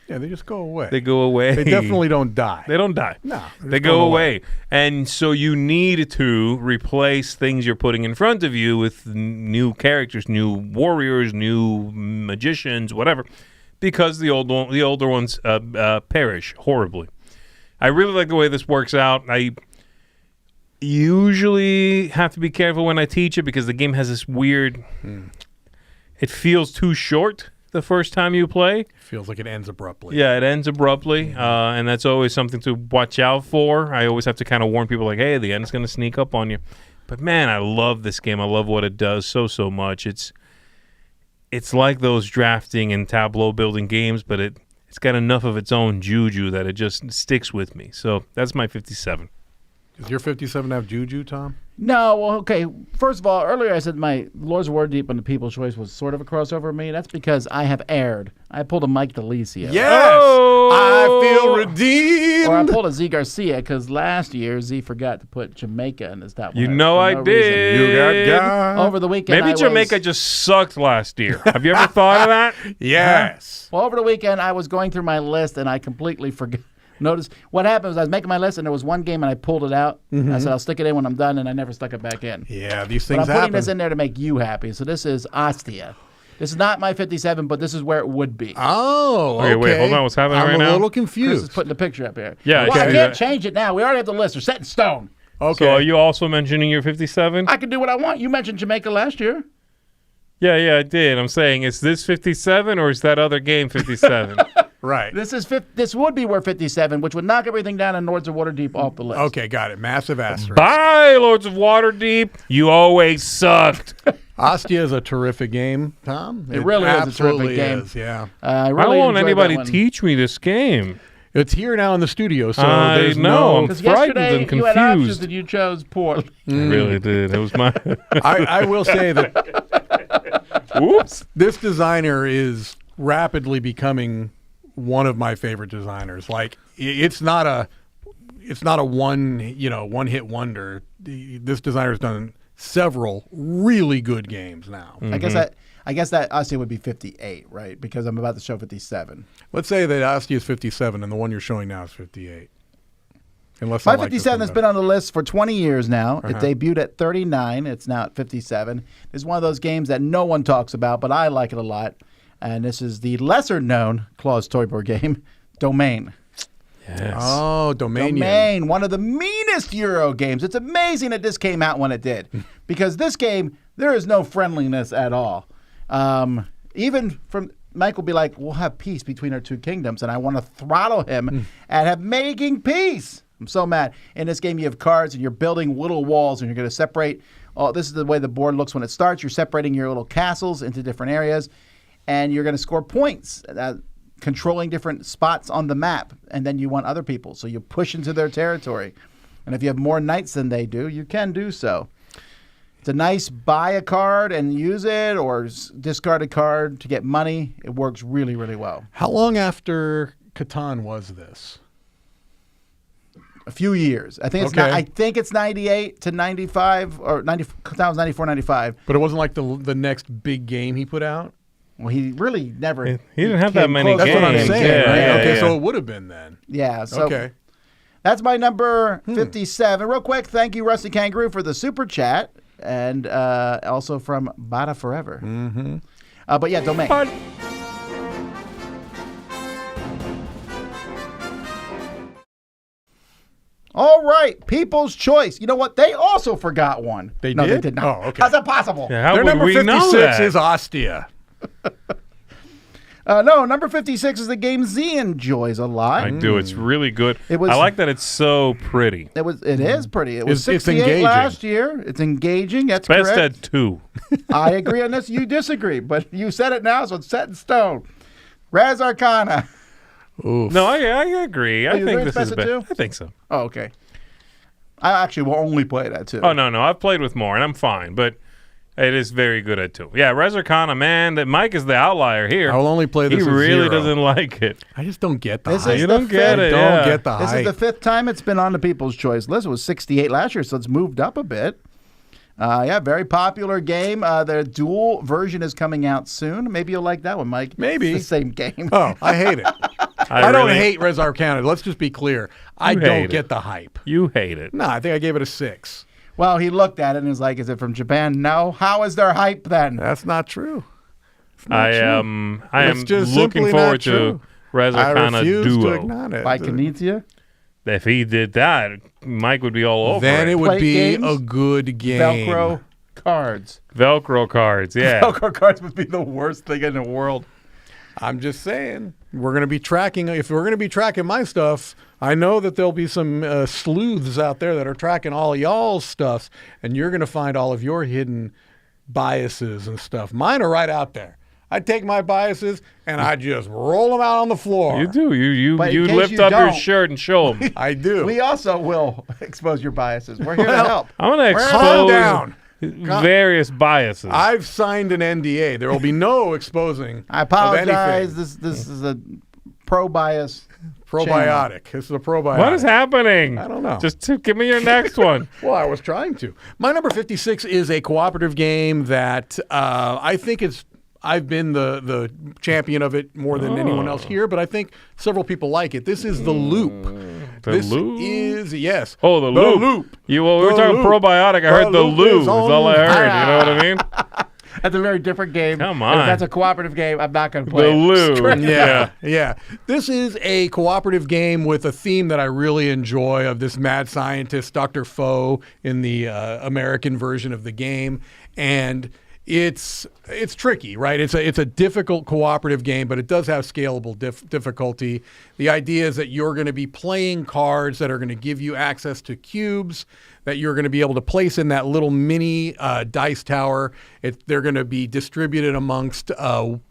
Yeah, they just go away. They go away. They definitely don't die. They don't die. No, they go away. And so you need to replace things you're putting in front of you with new characters, new warriors, new magicians, whatever, because the older ones perish horribly. I really like the way this works out. I usually have to be careful when I teach it because the game has this weird... It feels too short the first time you play. Feels like it ends abruptly. Yeah, it ends abruptly, and that's always something to watch out for. I always have to kind of warn people like, hey, the end's going to sneak up on you. But, man, I love this game. I love what it does so much. It's like those drafting and tableau building games, but it's got enough of its own juju that it just sticks with me. So that's my 57. Does your 57 have juju, Tom? No, well, okay. First of all, earlier I said my Lords of Waterdeep and the People's Choice was sort of a crossover for me. That's because I have erred. I pulled a Mike DiLisio. Yes! Oh! I feel redeemed! Or I pulled a Zee Garcia because last year Zee forgot to put Jamaica in his top 100. You know for I no did. You got reason. God. Over the weekend, Maybe Jamaica just sucked last year. Have you ever thought of that? Yes. Well, over the weekend, I was going through my list and I completely forgot. Notice what happened was I was making my list and there was one game and I pulled it out. I said I'll stick it in when I'm done, and I never stuck it back in. Yeah, these But things I'm putting happen. this in there to make you happy. So this is Ostia. This is not my 57, but this is where it would be. Oh, okay. Wait, hold on. What's happening I'm right a now? little Chris confused. is putting the picture up here. Yeah, well, I I see can't that. change it now. We already have the list. We're set in stone. Okay. So are you also mentioning your 57? I can do what I want. You mentioned Jamaica last year. Yeah, I did. I'm saying, is this 57 or is that other game 57? Right. This would be where 57, which would knock everything down in Lords of Waterdeep off the list. Okay, got it. Massive asterisk. Bye, Lords of Waterdeep. You always sucked. Ostia is a terrific game, Tom. It really is a terrific absolutely game. is, yeah. I I really don't want enjoyed anybody that one. teach me this game. It's here now in the studio, so I there's know. no... Because frightened yesterday and you had options confused. and you chose poorly. I really did. It was my... I will say that Oops. this designer is rapidly becoming one of my favorite designers. Like, it's not a one-hit wonder. This designer's done several really good games now. I guess that Ostia would be 58, right? Because I'm about to show 57. Let's say that Ostia is 57 and the one you're showing now is 58. Unless My I like this 57 one has better. been on the list for 20 years now. It debuted at 39. It's now at 57. It's one of those games that no one talks about, but I like it a lot. And this is the lesser-known Claus toy board game, Domain. Yes. Oh, Dominion. Domain, one of the meanest Euro games. It's amazing that this came out when it did. Because this game, there is no friendliness at all. Even from... Mike will be like, we'll have peace between our two kingdoms, and I want to throttle him and have making peace. I'm so mad. In this game, you have cards, and you're building little walls, and you're going to separate. Oh, this is the way the board looks when it starts. You're separating your little castles into different areas, and you're going to score points, controlling different spots on the map, and then you want other people. So you push into their territory. And if you have more knights than they do, you can do so. It's a nice buy a card and use it, or discard a card to get money. It works really, really well. How long after Catan was this? A few years. I think it's Okay. I think it's 98 to 95, or 90. Catan was 94, 95. But it wasn't like the next big game he put out? Well, he really never. He didn't have that came many close. That's what I'm games. saying, Yeah, right? yeah, Okay, yeah. so it would have been then. Yeah. So Okay. that's my number 57. Real quick, thank you, Rusty Kangaroo, for the super chat, and also from Bada Forever. Mm-hmm. But yeah, Domain. But All right. right, People's Choice. You know what? They also forgot one. They no, did? they did not. Oh, okay. How's that possible? Yeah, how Their would number we 56 know that? is Ostia. No, number 56 is the game Zee enjoys a lot. I do. It's really good. It was- I like that it's so pretty. It is pretty. It was It's 68 engaging. last year. It's engaging. That's Best correct. at 2. I agree on this. You disagree, but you said it now, so it's set in stone. Res Arcana. No, I agree. I you think agree this it's is best at better. 2? I think so. Oh, okay. I actually will only play that too. Oh, no. I've played with more, and I'm fine. But it is very good at 2. Yeah, Res Arcana, man, that Mike is the outlier here. I will only play this He at really 0. doesn't like it. I just don't get the This hype. is You the don't get fifth- it. Don't yeah. get the This hype. is the 5th time it's been on the People's Choice list. It was 68 last year, so it's moved up a bit. Yeah, very popular game. The dual version is coming out soon. Maybe you'll like that one, Mike. Maybe. It's the same game. Oh, I hate it. I don't really- hate Res Arcana. Let's just be clear. I You don't hate get it. the hype. You hate it. No, I think I gave it a 6. Well, he looked at it and was like, "Is it from Japan? No. How is there hype then?" That's not true. I true. am It's just looking simply forward not to true. Res I Arcana refuse to Duo. acknowledge it. By Knizia? If he did that, Mike would be all over Then it. it would Plate be games? a good game. Velcro cards. Velcro cards, yeah. Velcro cards would be the worst thing in the world. I'm just saying, we're going to be tracking. If we're going to be tracking my stuff, I know that there'll be some sleuths out there that are tracking all y'all's stuff, and you're going to find all of your hidden biases and stuff. Mine are right out there. I take my biases and I just roll them out on the floor. You do. But in You case lift you up your don't- shirt and show them. I do. We also will expose your biases. We're here to help. I'm going to Calm down. expose various biases. I've signed an NDA. There will be no exposing. I Of apologize. anything. This is a pro-bias. Probiotic. This is a probiotic. What is happening? I don't know. Just give me your next one. Well, I was trying to. My number 56 is a cooperative game that I think I've been the champion of it more than anyone else here, but I think several people like it. This is The Loop. This Loop? is, yes. Oh, the loop. We were The talking loop. probiotic. I heard the loop loo. is Is all I on. heard. You know what I mean? That's a very different game. Come And if on. that's a cooperative game, I'm not going to play The it. loo. Straight Yeah. Yeah. This is a cooperative game with a theme that I really enjoy of this mad scientist, Dr. Foe, in the American version of the game. And it's tricky, right? It's a difficult cooperative game, but it does have scalable difficulty. The idea is that you're going to be playing cards that are going to give you access to cubes that you're going to be able to place in that little mini dice tower. They're going to be distributed amongst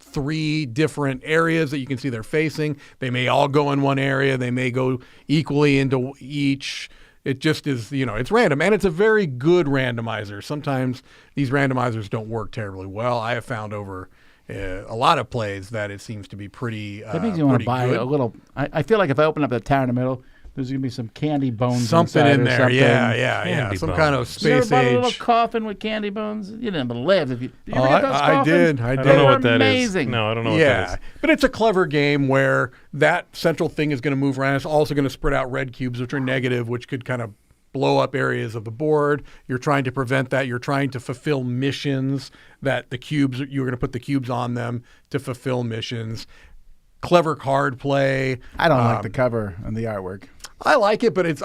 3 different areas that you can see they're facing. They may all go in one area. They may go equally into each. It just is, it's random. And it's a very good randomizer. Sometimes these randomizers don't work terribly well. I have found over a lot of plays that it seems to be pretty That makes you want to buy good. a little. I feel like if I open up the tower in the middle, there's going to be some candy bones Something inside in or there. something. Yeah. Candy Some bones. kind of You ever space bought a little age. coffin with candy bones? You didn't live. If you ever Oh, get those I coffins? did. I They don't know were what that is. amazing. No, I don't know what Yeah, that is. but it's a clever game where that central thing is going to move around. It's also going to spread out red cubes, which are negative, which could kind of blow up areas of the board. You're trying to prevent that. You're trying to fulfill missions that the cubes, you're going to put the cubes on them to fulfill missions. Clever card play. I don't like the cover and the artwork. I like it, but it's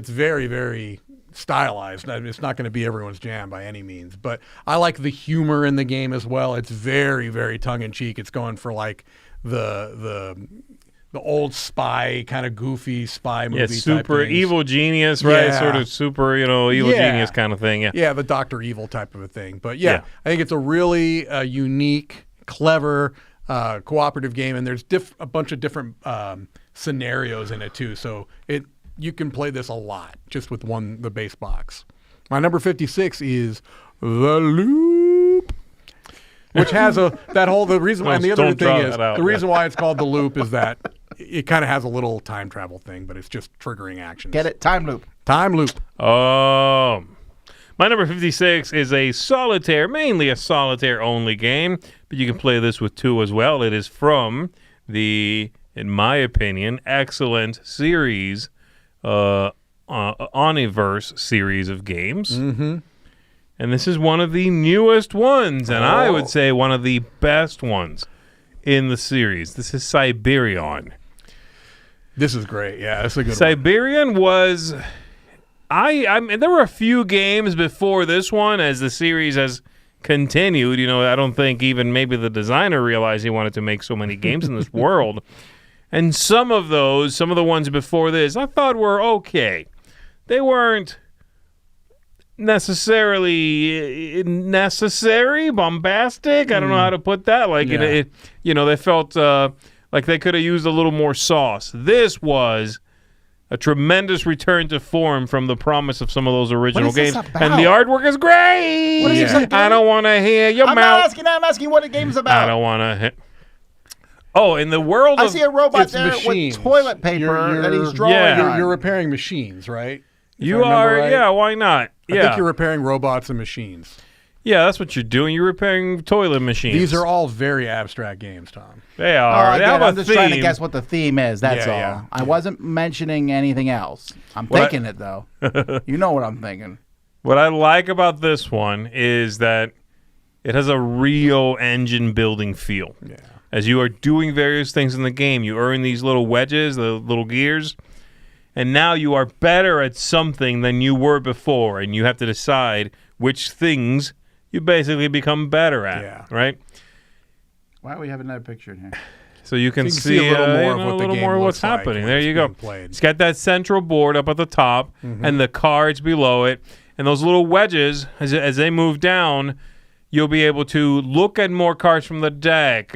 very, very stylized. It's not going to be everyone's jam by any means, but I like the humor in the game as well. It's very, very tongue in cheek. It's going for like the old spy kind of goofy spy movie. Yeah, type super things. evil genius, right? Yeah. Sort of super, evil Yeah. genius kind of thing. Yeah. Yeah, the Dr. Evil type of a thing. But yeah, Yeah. I think it's a really unique, clever, cooperative game, and there's a bunch of different scenarios in it too. So you can play this a lot just with the base box. My number 56 is The Loop, which has the reason why, and the other Don't thing draw is that out, the reason why it's called The Loop is that it kind of has a little time travel thing, but it's just triggering actions. Get it? Time loop. Time loop. My number 56 is mainly a solitaire only game, but you can play this with 2 as well. It is from the, in my opinion, excellent series, Oniverse series of games. Mm-hmm. And this is one of the newest ones, and I would say one of the best ones in the series. This is Siberian. This is great. Yeah, that's a good one. Siberian was I mean, there were a few games before this one as the series has continued. I don't think even maybe the designer realized he wanted to make so many games in this world. And some of the ones before this, I thought were okay. They weren't necessarily necessary, bombastic. I don't know how to put that. Like, they felt like they could have used a little more sauce. This was a tremendous return to form from the promise of some of those original games. And the artwork is great. What is this about? I don't want to hear your mouth. I'm asking what the game's about. I don't want to. Oh, in the world I of... see a robot It's there machines. with toilet paper that he's drawing on. You're repairing machines, right? If I You remember are, right? yeah, why not? I think you're repairing robots and machines. Yeah, that's what you're doing. You're repairing toilet machines. These are all very abstract games, Tom. They Oh, are. They have I'm a just theme. trying to guess what the theme is. That's Yeah, all. yeah. I wasn't mentioning anything else. I'm What I- thinking it, though. You know what I'm thinking. What I like about this one is that it has a real engine building feel. Yeah. As you are doing various things in the game, you earn these little wedges, the little gears, and now you are better at something than you were before, and you have to decide which things you basically become better at, Yeah. right? Why do we have another picture in here? So you can, see a little more of what a the little game more of what's looks like happening. when There it's you go. being played. It's got that central board up at the top and the cards below it. And those little wedges, as they move down, you'll be able to look at more cards from the deck,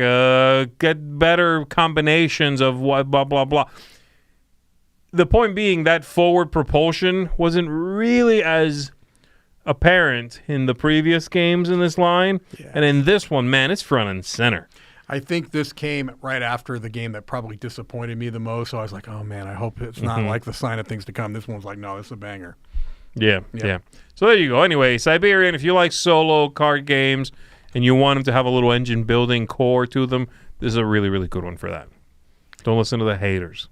get better combinations of what, blah, blah, blah. The point being that forward propulsion wasn't really as apparent in the previous games in this line. Yeah. And in this one, man, it's front and center. I think this came right after the game that probably disappointed me the most. So I was like, oh, man, I hope it's not like the sign of things to come. This one's like, no, this is a banger. Yeah. So there you go. Anyway, Siberian, if you like solo card games and you want them to have a little engine building core to them, this is a really, really good one for that. Don't listen to the haters.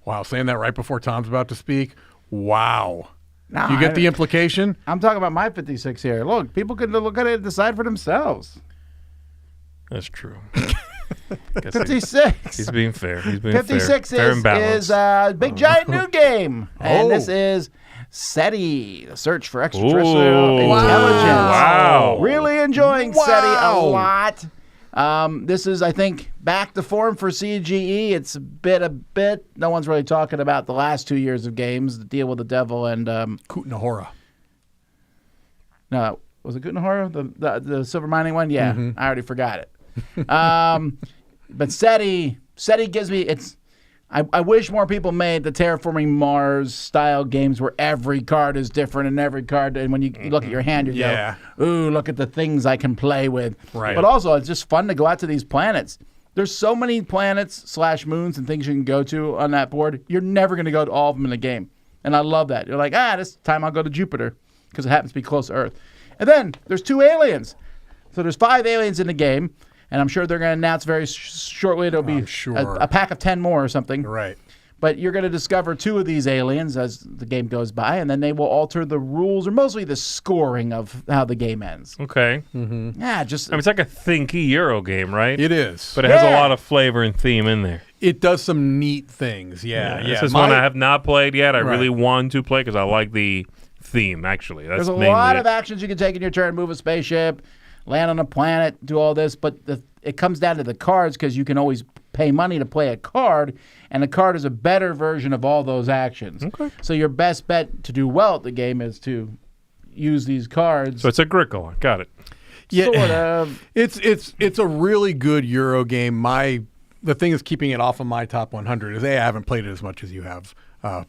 Wow, saying that right before Tom's about to speak. Wow. No, You get the implication? I'm talking about my 56 here. Look, people could look at it and decide for themselves. That's true. 56. He's being fair. He's being 56 fair and is balanced. a big giant new game. And Oh. this is SETI, the search for extraterrestrial Ooh. intelligence. Wow. Really enjoying Wow. SETI a lot. This is, I think, back to form for CGE. It's a bit. No one's really talking about the last 2 years of games, the Deal with the Devil and Kutnahora. no, was it Guttenhorror, the silver mining one? Yeah, I already forgot it. But SETI gives me I wish more people made the Terraforming Mars style games where every card is different and every card, and when you look at your hand, you Yeah. go, ooh, look at the things I can play with. Right. But also, it's just fun to go out to these planets. There's so many planets / moons and things you can go to on that board. You're never going to go to all of them in a game. And I love that. You're like, this time I'll go to Jupiter because it happens to be close to Earth. And then there's 2 aliens. So there's 5 aliens in the game. And I'm sure they're going to announce very shortly it'll be sure. a pack of 10 more or something. Right. But you're going to discover 2 of these aliens as the game goes by, and then they will alter the rules or mostly the scoring of how the game ends. Okay. Yeah, just I mean, it's like a thinky Euro game, right? It is. But it has a Yeah. lot of flavor and theme in there. It does some neat things. Yeah. This is one I have not played yet. I really want to play because I like the theme, actually. That's there's a mainly lot it. of actions you can take in your turn: move a spaceship, land on a planet, do all this. But it comes down to the cards because you can always pay money to play a card, and the card is a better version of all those actions. Okay. So your best bet to do well at the game is to use these cards. So it's Agricola. Got it. Yeah. Sort of. It's a really good Euro game. The thing is keeping it off of my top 100 is I haven't played it as much as you have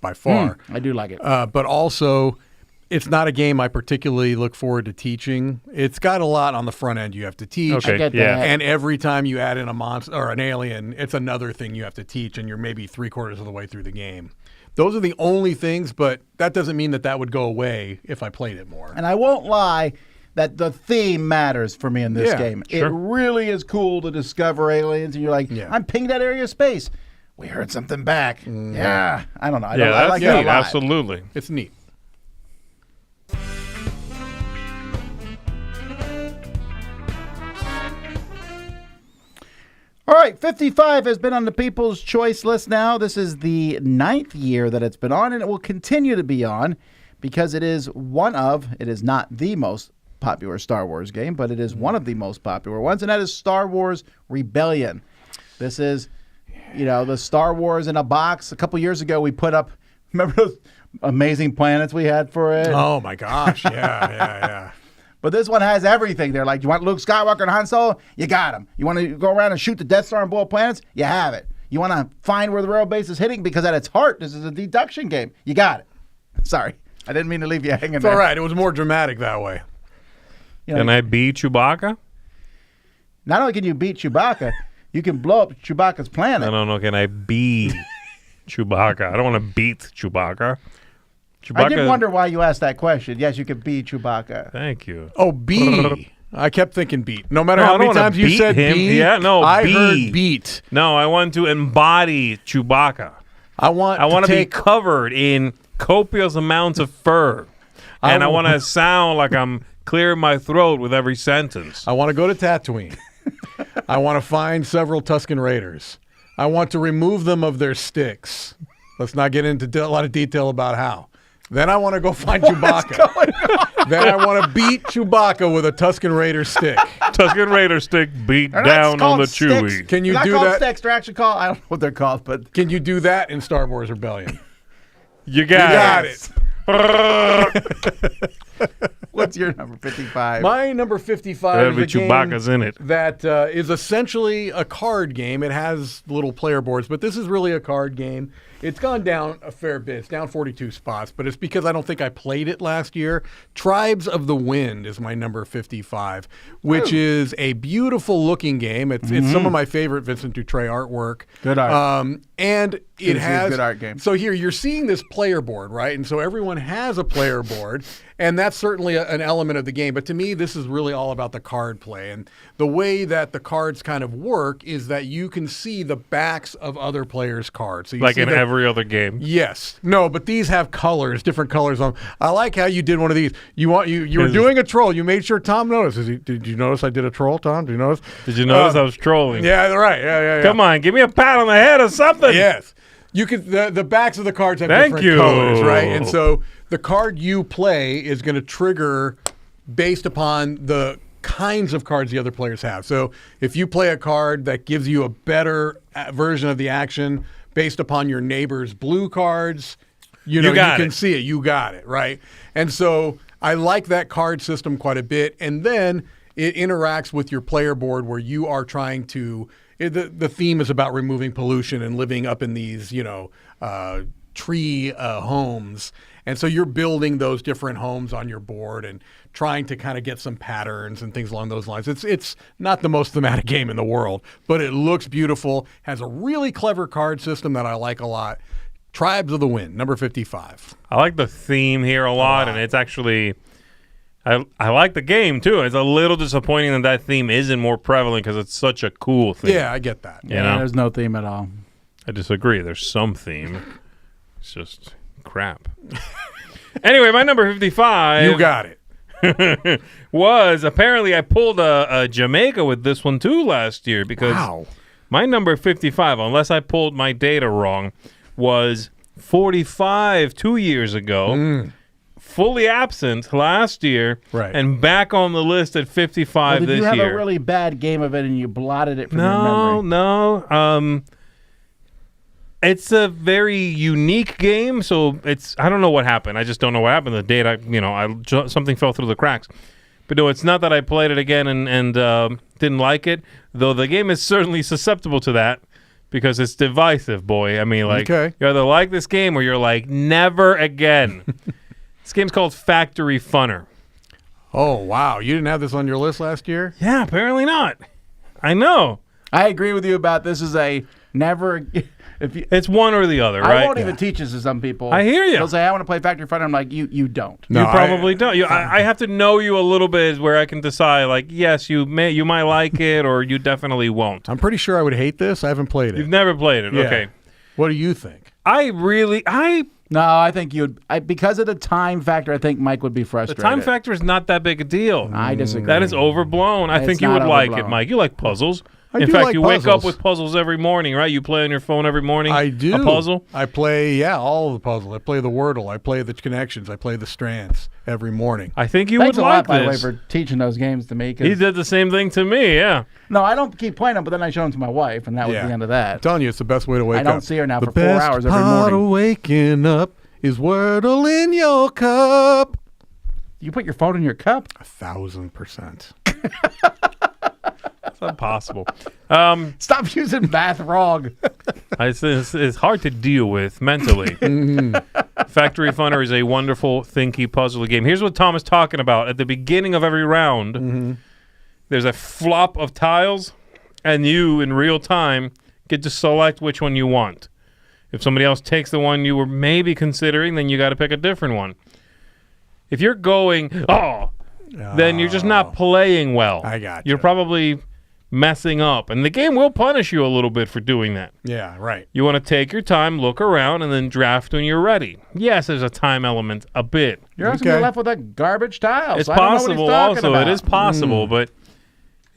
by far. I do like it. But also, it's not a game I particularly look forward to teaching. It's got a lot on the front end you have to teach. Okay. I get yeah. that. And every time you add in a monster or an alien, it's another thing you have to teach, and you're maybe 3/4 of the way through the game. Those are the only things, but that doesn't mean that would go away if I played it more. And I won't lie that the theme matters for me in this Yeah, game. sure. It really is cool to discover aliens, and you're like, Yeah. I'm pinging that area of space. We heard something back. Yeah. I don't know. I Yeah, like that's that a neat. lot. Absolutely. It's neat. All right, 55 has been on the People's Choice list now. This is the 9th year that it's been on, and it will continue to be on because it is not the most popular Star Wars game, but it is one of the most popular ones, and that is Star Wars Rebellion. This is, the Star Wars in a box. A couple years ago, we put up, remember those amazing planets we had for it? Oh, my gosh. Yeah. But this one has everything. They're like, you want Luke Skywalker and Han Solo? You got him. You want to go around and shoot the Death Star and blow up planets? You have it. You want to find where the rebel base is hitting? Because at its heart, this is a deduction game. You got it. Sorry. I didn't mean to leave you hanging It's there. all right. It was more dramatic that way. Can I be Chewbacca? Not only can you beat Chewbacca, you can blow up Chewbacca's planet. No. Can I be Chewbacca? I don't want to beat Chewbacca. I did wonder why you asked that question. Yes, you could be Chewbacca. Thank you. Oh, B. I kept thinking beat. No matter No, how I many don't wanna times you beat said him. B, Yeah, no, I B. heard beat. No, I want to embody Chewbacca. I want to be take covered in copious amounts of fur. And I want to sound like I'm clearing my throat with every sentence. I want to go to Tatooine. I want to find several Tusken Raiders. I want to remove them of their sticks. Let's not get into a lot of detail about how. Then I want to go find Chewbacca. Then I want to beat Chewbacca with a Tusken Raider stick. Tusken Raider stick beat They're not down called on the sticks. Chewie. Can you They're not do called that? sticks. They're actually called, I don't know what they're called, but Can you do that in Star Wars Rebellion? You got it. what's your number 55? My number 55 That'll is be a game Chewbacca's in it. that is essentially a card game. It has little player boards, but this is really a card game. It's gone down a fair bit. It's down 42 spots, but it's because I don't think I played it last year. Tribes of the Wind is my number 55, which is a beautiful looking game. It's some of my favorite Vincent Dutray artwork. Good art. And it has a good art game. So here you're seeing this player board, right? And so everyone has a player board, and that's certainly an element of the game. But to me, this is really all about the card play. And the way that the cards kind of work is that you can see the backs of other players' cards. So you Like see in every other game. Yes. No, but these have colors, different colors on them. I like how you did one of these. You were doing a troll. You made sure Tom noticed. Did you notice I did a troll, Tom? Did you notice? Did you notice I was trolling? Yeah, right. Yeah. Come on, give me a pat on the head or something. Yes. You could the backs of the cards have Thank different you. colors, right? And so the card you play is going to trigger based upon the kinds of cards the other players have. So if you play a card that gives you a better version of the action based upon your neighbor's blue cards, you can see it. You got it, right? And so I like that card system quite a bit. And then it interacts with your player board where you are trying to the theme is about removing pollution and living up in these, tree homes. And so you're building those different homes on your board and trying to kind of get some patterns and things along those lines. It's not the most thematic game in the world, but it looks beautiful, has a really clever card system that I like a lot. Tribes of the Wind, number 55. I like the theme here a lot, and it's actually... I like the game, too. It's a little disappointing that theme isn't more prevalent because it's such a cool theme. Yeah, I get that. You know? There's no theme at all. I disagree. There's some theme. It's just crap. Anyway, my number 55... You got it. was apparently I pulled a Jamaica with this one, too, last year because my number 55, unless I pulled my data wrong, was 45 2 years ago. Fully absent last year, right, and back on the list at 55 did this year. you have a really bad game of it and you blotted it from your memory? No. It's a very unique game, so I don't know what happened. I just don't know what happened. The data, something fell through the cracks. But no, it's not that I played it again and didn't like it, though the game is certainly susceptible to that because it's divisive, boy. I mean, like, you either like this game or you're like, never again. This game's called Factory Funner. Oh, wow. You didn't have this on your list last year? Yeah, apparently not. I know. I agree with you about this is a never... It's one or the other, right? I won't even teach this to some people. I hear you. They'll say, I want to play Factory Funner. I'm like, you don't. No, you probably don't. I have to know you a little bit where I can decide, like, yes, you might like it or you definitely won't. I'm pretty sure I would hate this. I haven't played it. You've never played it. Yeah. Okay. What do you think? No, I think because of the time factor, I think Mike would be frustrated. The time factor is not that big a deal. I disagree. That is overblown. I think you would like it, Mike. You like puzzles. In fact, you wake up with puzzles every morning, right? You play on your phone every morning? I do. A puzzle? I play, all of the puzzles. I play the Wordle. I play the connections. I play the strands every morning. I think you Thanks would a lot, like by the way, this. for teaching those games to me. 'Cause He did the same thing to me, yeah. no, I don't keep playing them, but then I show them to my wife, and that was the end of that. I'm telling you, it's the best way to wake up. I don't see her now the for 4 hours every best part morning. of waking up is Wordle in your cup. You put your phone in your cup? 1,000%. It's impossible. Stop using math wrong. It's hard to deal with mentally. Factory Funner is a wonderful, thinky puzzle game. Here's what Tom is talking about. At the beginning of every round, there's a flop of tiles, and you, in real time, get to select which one you want. If somebody else takes the one you were maybe considering, then you got to pick a different one. If you're going, then you're just not playing well. I got you. You're probably messing up, and the game will punish you a little bit for doing that. Yeah, right. You want to take your time, look around, and then draft when you're ready. Yes, there's a time element, a bit. You're also going to be left with a garbage tile. It's so I don't know what he's possible talking also. about. It is possible, but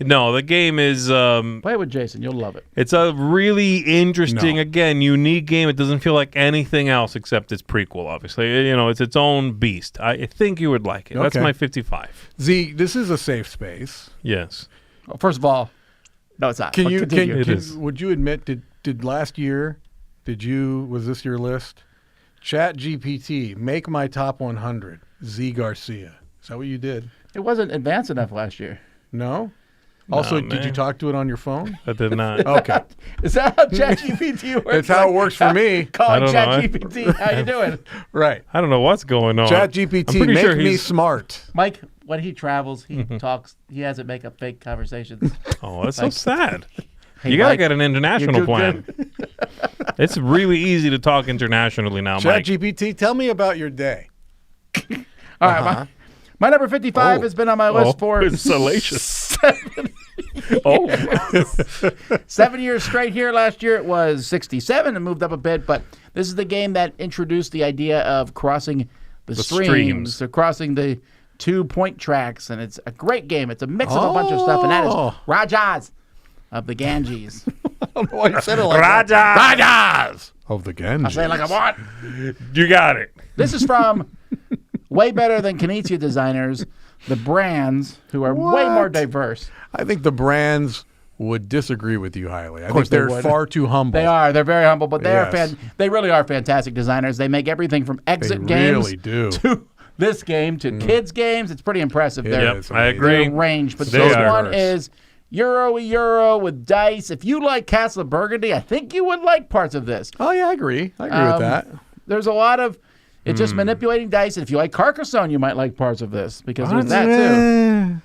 no, the game is Play it with Jason. You'll love it. it's a really interesting, again, unique game. It doesn't feel like anything else except its prequel, obviously. You know, it's its own beast. I think you would like it. That's Okay. my 55. Z, this is a safe space. Yes. Well, first of all, no, it's not. Can But you continue. It is. would you admit did last year was this your list? Chat GPT, make my top 100. Zee Garcia. Is that what you did? It wasn't advanced enough last year. No? Also, did you man. talk to it on your phone? I did not. Okay. Is that how ChatGPT works? That's how it works for me. I Calling don't know. ChatGPT. How you doing? Right. I don't know what's going on. Chat I'm GPT, pretty make sure me he's- smart. Mike, when he travels, he talks. He has it make up fake conversations. Oh, that's so sad. Hey, You got to Mike, get an international you're plan. It's really easy to talk internationally now, Chat Mike. GPT, tell me about your day. All right, my number 55 has been on my list for it's salacious. 7 years straight here. Last year it was 67 and moved up a bit, but this is the game that introduced the idea of crossing the streams. So crossing the 2-point tracks, and it's a great game. It's a mix of a bunch of stuff, and that is Rajas of the Ganges. I don't know why you said it like Rajas! that. Rajas of the Genji. I say it like I want. You got it. This is from way better than Kinesia designers, the brands, who are way more What? diverse. I think the brands would disagree with you highly. I think course they they're would. far too humble. They are. They're very humble, but Yes. they really are fantastic designers. They make everything from They exit games really do. to this game to kids games. It's pretty impressive. It Their is I amazing. agree. their range. But They this are. one is Euro with dice. If you like Castle of Burgundy, I think you would like parts of this. Oh, yeah, I agree. I agree with that. There's a lot of it's just manipulating dice. And if you like Carcassonne, you might like parts of this because there's that too.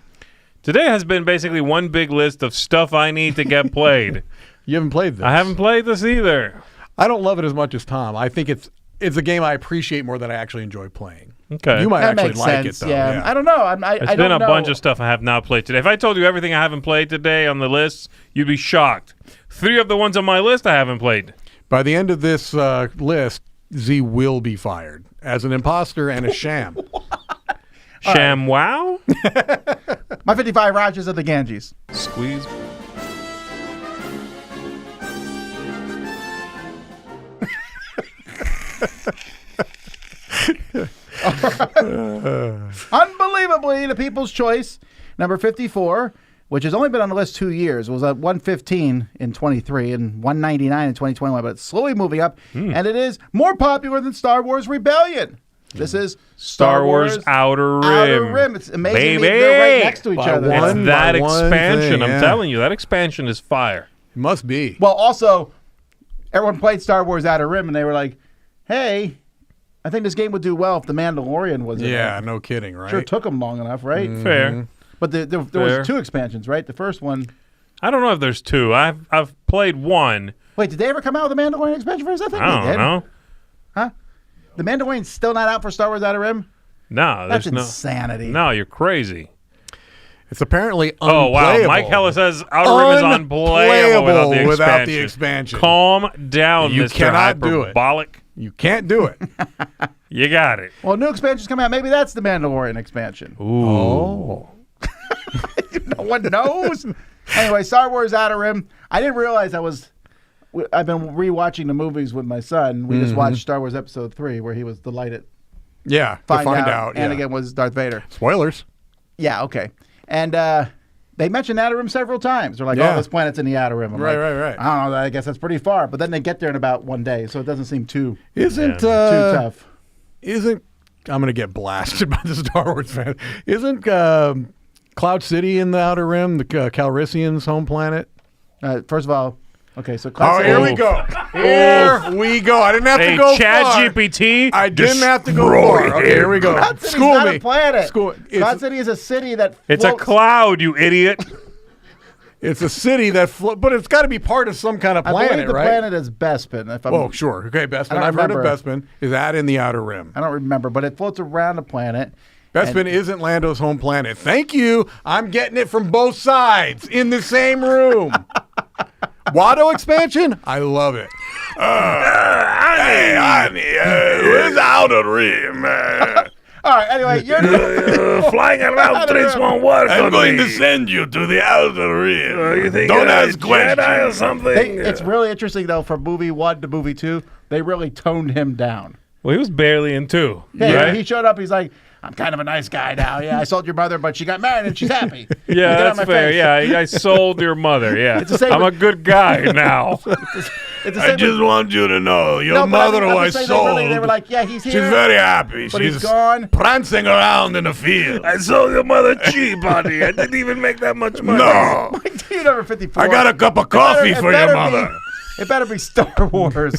Today has been basically one big list of stuff I need to get played. You haven't played this. I haven't played this either. I don't love it as much as Tom. I think it's a game I appreciate more than I actually enjoy playing. Okay. You might That actually makes like sense. it, though. Yeah. I don't know. I It's don't been a know. bunch of stuff I have not played today. If I told you everything I haven't played today on the list, you'd be shocked. 3 of the ones on my list I haven't played. By the end of this list, Z will be fired as an imposter and a sham. Sham wow? My 55 Rajas of the Ganges. Squeeze. Unbelievably, the People's Choice, number 54, which has only been on the list 2 years, was at 115 in 23 and 199 in 2021, but it's slowly moving up, and it is more popular than Star Wars Rebellion. This is Star Wars Outer Rim. Outer Rim. It's amazing. Baby! They're right next to each By other. one- It's that by one expansion. thing, I'm yeah. telling you, that expansion is fire. It must be. Well, also, everyone played Star Wars Outer Rim, and they were like, hey, I think this game would do well if The Mandalorian was in Yeah, it. no kidding, right? Sure took them long enough, right? Fair. But there Fair. was 2 expansions, right? The first one. I don't know if there's 2. I've played 1. Wait, did they ever come out with the Mandalorian expansion first? I think I they don't did. know. Huh? The Mandalorian's still not out for Star Wars Outer Rim? No, That's there's no. insanity. No, you're crazy. It's apparently Oh wow, unplayable. Mike Heller says Outer Rim is unplayable without the expansion. Calm down, You Mr. cannot do it. Hyperbolic. You can't do it. You got it. Well, new expansions come out. Maybe that's the Mandalorian expansion. Ooh. Oh. No one knows. Anyway, Star Wars Outer Rim. I didn't realize I've been rewatching the movies with my son. We just watched Star Wars Episode 3, where he was delighted Yeah, to find out. Yeah. Anakin was Darth Vader. Spoilers. Yeah, okay. And they mentioned Outer Rim several times. They're like, Yeah. oh, this planet's in the Outer Rim. I'm Right, like, right. I don't know. I guess that's pretty far. But then they get there in about one day, so it doesn't seem too Isn't too tough. I'm going to get blasted by the Star Wars fan. Isn't Cloud City in the Outer Rim, the Calrissians' home planet? First of all, okay, so Cloud Oh, City- here we go. Here we go. I didn't have to Hey, go Chat far. GPT. I didn't have to go far. Okay, here we go. Cloud City's School not me. a planet. School. Cloud City is a city that It's a floats- cloud, you idiot. It's a city that but it's got to be part of some kind of I planet, believe the right? planet is Bespin. If I'm, Oh, sure. Okay, Bespin. I don't I've heard of remember. Bespin. Is that in the Outer Rim? I don't remember, but it floats around the planet. Bespin isn't Lando's home planet. Thank you. I'm getting it from both sides in the same room. Watto expansion? I love it. Hey, honey, where's Outer Rim? All right, anyway, you're Flying around trees won't work. I'm going to send you to the Outer Rim. You think Don't you're a ask questions. Jedi or something? it's really interesting, though, from movie 1 to movie 2, they really toned him down. Well, he was barely in 2. Yeah, right? he showed up, he's like, I'm kind of a nice guy now. Yeah, I sold your mother, but she got married and she's happy. Yeah, Get on that's my fair. face. Yeah, I sold your mother. Yeah, the same I'm a with- good guy now. It's the same with- want you to know, your No, but I mean, I'm just saying they were like, yeah, he's here. happy. But he's gone. prancing around in the field. I sold your mother cheap, buddy. I didn't even make that much money. No, Dude, number 54. I got a cup of It better- coffee it for better your be- mother. It better be Star Wars.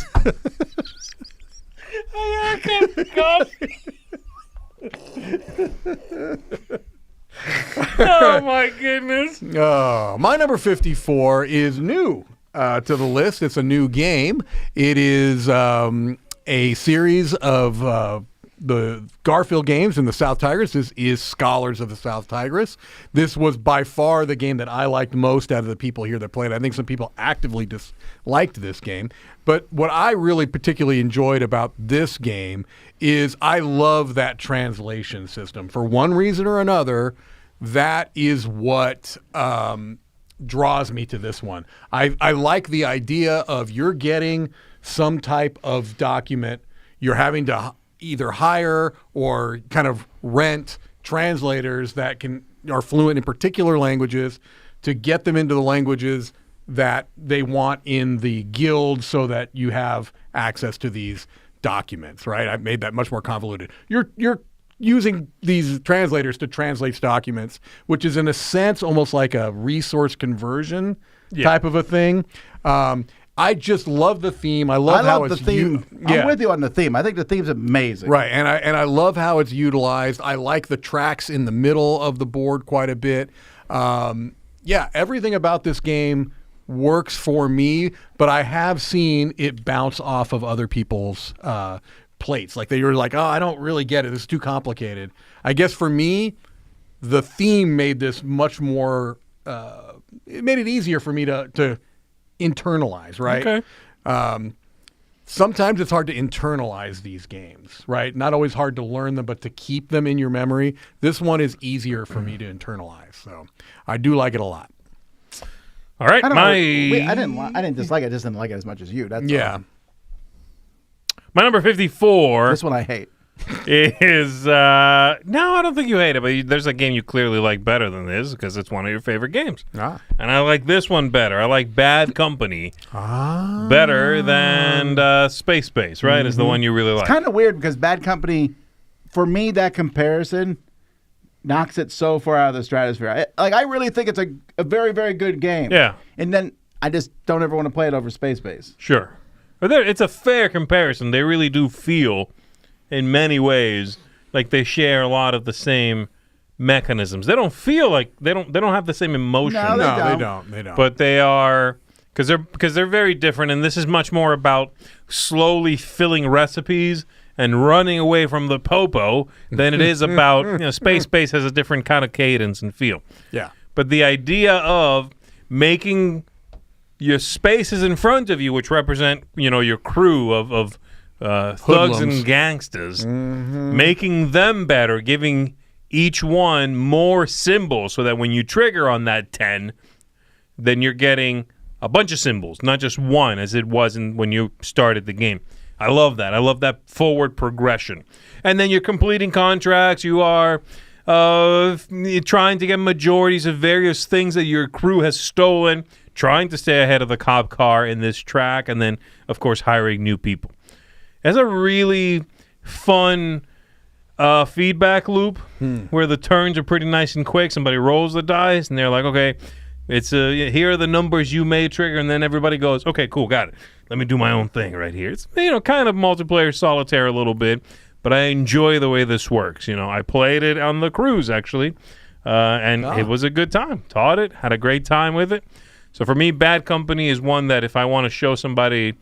Oh my goodness. My number 54 is new to the list. It's a new game. It is a series of the Garfield games in the South Tigris. This is Scholars of the South Tigris. This was by far the game that I liked most out of the people here that played. I think some people actively disliked this game. But what I really particularly enjoyed about this game is I love that translation system. For one reason or another, that is what draws me to this one. I like the idea of you're getting some type of document. You're having to either hire or kind of rent translators that are fluent in particular languages to get them into the languages that they want in the guild so that you have access to these documents, right? I've made that much more convoluted. You're using these translators to translate documents, which is in a sense almost like a resource conversion type of a thing. I just love the theme. I love how the it's theme. I'm with you on the theme. I think the theme's amazing. Right, and I love how it's utilized. I like the tracks in the middle of the board quite a bit. Everything about this game works for me, but I have seen it bounce off of other people's plates. Like they were like, oh, I don't really get it. This is too complicated. I guess for me, the theme made this much more, it made it easier for me to internalize, right? Okay. Sometimes it's hard to internalize these games, right? Not always hard to learn them, but to keep them in your memory. This one is easier for me to internalize. So I do like it a lot. All right, I don't my know. I didn't dislike it. I just didn't like it as much as you. That's Yeah. all. my number 54 This one I hate. is no, I don't think you hate it, but there's a game you clearly like better than this because it's one of your favorite games. Ah. And I like this one better. I like Bad Company better than Space Base, right? Is the one you really like. Kind of weird because Bad Company, for me, that comparison knocks it so far out of the stratosphere. I really think it's a very, very good game. Yeah. And then I just don't ever want to play it over Space Base. Sure. But it's a fair comparison. They really do feel, in many ways, like they share a lot of the same mechanisms. They don't feel like they don't have the same emotion. No, they No, don't. they don't. But they are because they're very different, and this is much more about slowly filling recipes and running away from the popo than it is about Space Base has a different kind of cadence and feel. Yeah. But the idea of making your spaces in front of you, which represent your crew of thugs Hoodlums. and gangsters, making them better, giving each one more symbols so that when you trigger on that 10, then you're getting a bunch of symbols, not just one as it was when you started the game. I love that. I love that forward progression. And then you're completing contracts. You are trying to get majorities of various things that your crew has stolen, trying to stay ahead of the cop car in this track, and then, of course, hiring new people. It's a really fun feedback loop where the turns are pretty nice and quick. Somebody rolls the dice, and they're like, okay, it's here are the numbers you may trigger, and then everybody goes, okay, cool, got it. Let me do my own thing right here. It's kind of multiplayer solitaire a little bit, but I enjoy the way this works. I played it on the cruise actually, and it was a good time. Taught it, had a great time with it. So for me, Bad Company is one that if I want to show somebody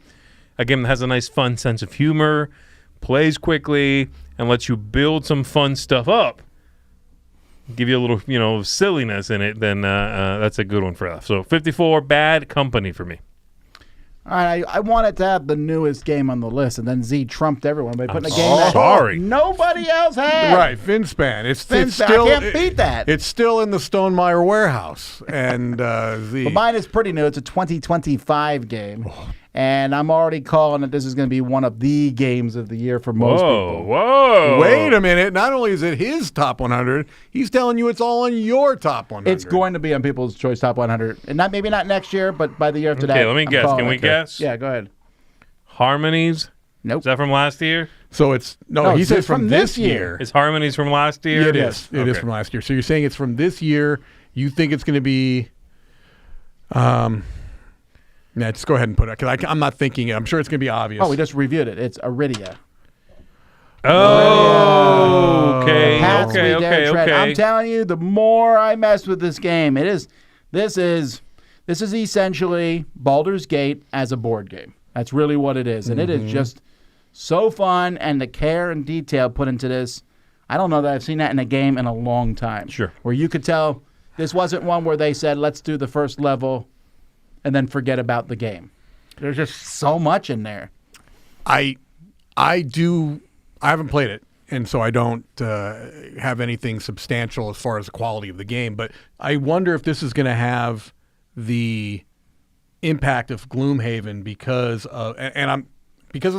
a game that has a nice, fun sense of humor, plays quickly, and lets you build some fun stuff up, give you a little, silliness in it, then that's a good one for us. So 54, Bad Company for me. All right, I wanted to have the newest game on the list, and then Z trumped everyone by putting a game that nobody else had. Right, FinSpan. It's FinSpan. still, I can't beat that. It's still in the Stonemeyer warehouse. And Z. But mine is pretty new. It's a 2025 game. And I'm already calling that this is going to be one of the games of the year for most people. Whoa. Wait a minute. Not only is it his top 100, he's telling you it's all on your top 100. It's going to be on People's Choice Top 100. And maybe not next year, but by the year after that. Okay, let me guess. Can we guess? Yeah, go ahead. Harmonies? Nope. Is that from last year? So it's he says from this year. Is Harmonies from last year? Yeah, it is. It is from last year. So you're saying it's from this year. You think it's going to be yeah, just go ahead and put it, because I'm not thinking it. I'm sure it's going to be obvious. Oh, we just reviewed it. It's Iridia. Oh, okay. Paths We Dare Tread. Okay. I'm telling you, the more I mess with this game, this is essentially Baldur's Gate as a board game. That's really what it is. And it is just so fun, and the care and detail put into this. I don't know that I've seen that in a game in a long time. Sure. Where you could tell this wasn't one where they said, let's do the first level and then forget about the game. There's just so much in there. I haven't played it, and so I don't have anything substantial as far as the quality of the game, but I wonder if this is going to have the impact of Gloomhaven because of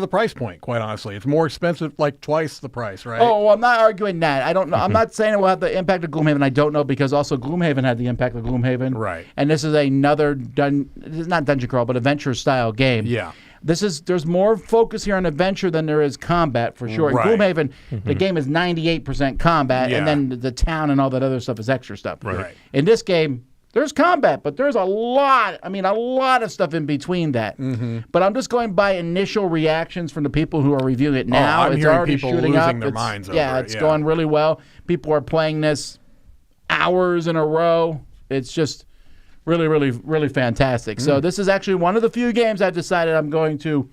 the price point, quite honestly. It's more expensive, like twice the price, right? Oh, well, I'm not arguing that. I don't know. I'm not saying it will have the impact of Gloomhaven. I don't know, because also Gloomhaven had the impact of Gloomhaven. Right. And this is another this is not dungeon crawl, but adventure style game. Yeah. There's more focus here on adventure than there is combat, for sure. Right. In Gloomhaven, the game is 98% combat, Yeah. and then the town and all that other stuff is extra stuff. Right. In this game, there's combat, but there's a lot of stuff in between that. But I'm just going by initial reactions from the people who are reviewing it now. I'm It's hearing already people shooting losing up. their minds over yeah, it, it's yeah. going really well. People are playing this hours in a row. It's just really, really, really fantastic. So this is actually one of the few games I've decided I'm going to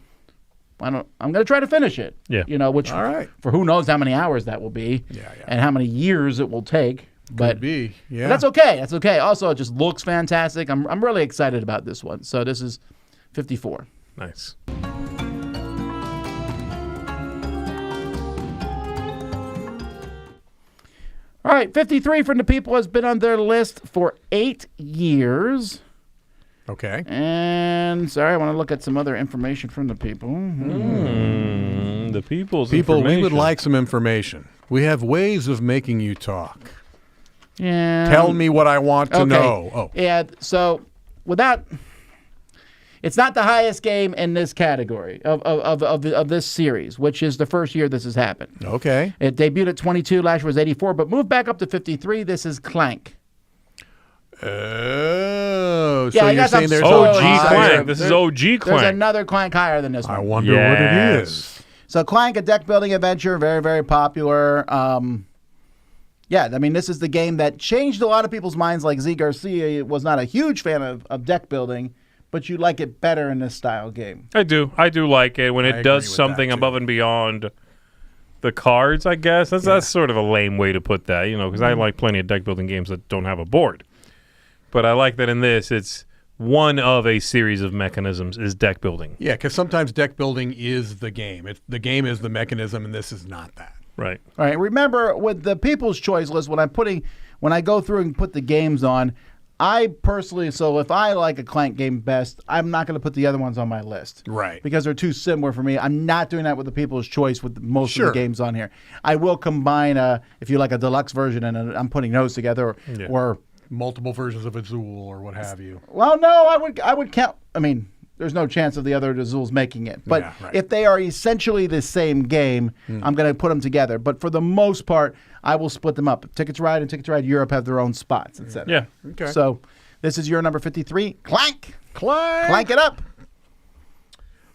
try to finish it. Yeah. Which All right. for who knows how many hours that will be, and how many years it will take. But be, yeah. but that's okay. That's okay. Also, it just looks fantastic. I'm really excited about this one. So this is 54. Nice. All right, 53 from the people has been on their list for 8 years. Okay. And sorry, I want to look at some other information from the people. The people's People, we would information. like some information. We have ways of making you talk. Yeah. Tell me what I want to know. Oh. Yeah, so it's not the highest game in this category of this series, which is the first year this has happened. Okay. It debuted at 22, last year was 84, but moved back up to 53. This is Clank. Oh, Yeah, so I you're guess I'm saying there's spoiling OG it. Clank. This is OG There's Clank. another Clank higher than this one. I wonder what it is. So Clank, a deck building adventure, very, very popular. Yeah, I mean, this is the game that changed a lot of people's minds. Like Zee Garcia was not a huge fan of deck building, but you like it better in this style game. I do like it when I it does agree with something that, too. above and beyond the cards, I guess. That's sort of a lame way to put that, because I like plenty of deck building games that don't have a board. But I like that in this, it's one of a series of mechanisms is deck building. Yeah, because sometimes deck building is the game. The game is the mechanism, and this is not that. Right. All right. Remember, with the People's Choice list, when I go through and put the games on, I personally, so if I like a Clank game best, I'm not going to put the other ones on my list. Right. Because they're too similar for me. I'm not doing that with the People's Choice with most Sure. of the games on here. I will combine, if you like a deluxe version, and I'm putting those together, or Multiple versions of Azul or what have you. well, no, I would count. I mean, there's no chance of the other Azuls making it. But Yeah, right. if they are essentially the same game, I'm going to put them together. But for the most part, I will split them up. Ticket to Ride and Ticket to Ride Europe have their own spots, etc. Yeah. Okay. So this is your number 53. Clank. Clank. Clank it up.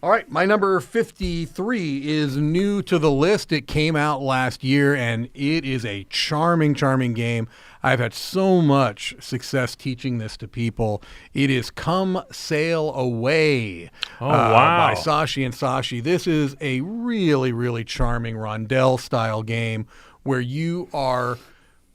All right, my number 53 is new to the list. It came out last year, and it is a charming, charming game. I've had so much success teaching this to people. It is Come Sail Away wow. by Sashi and Sashi. This is a really, really charming rondelle-style game where you are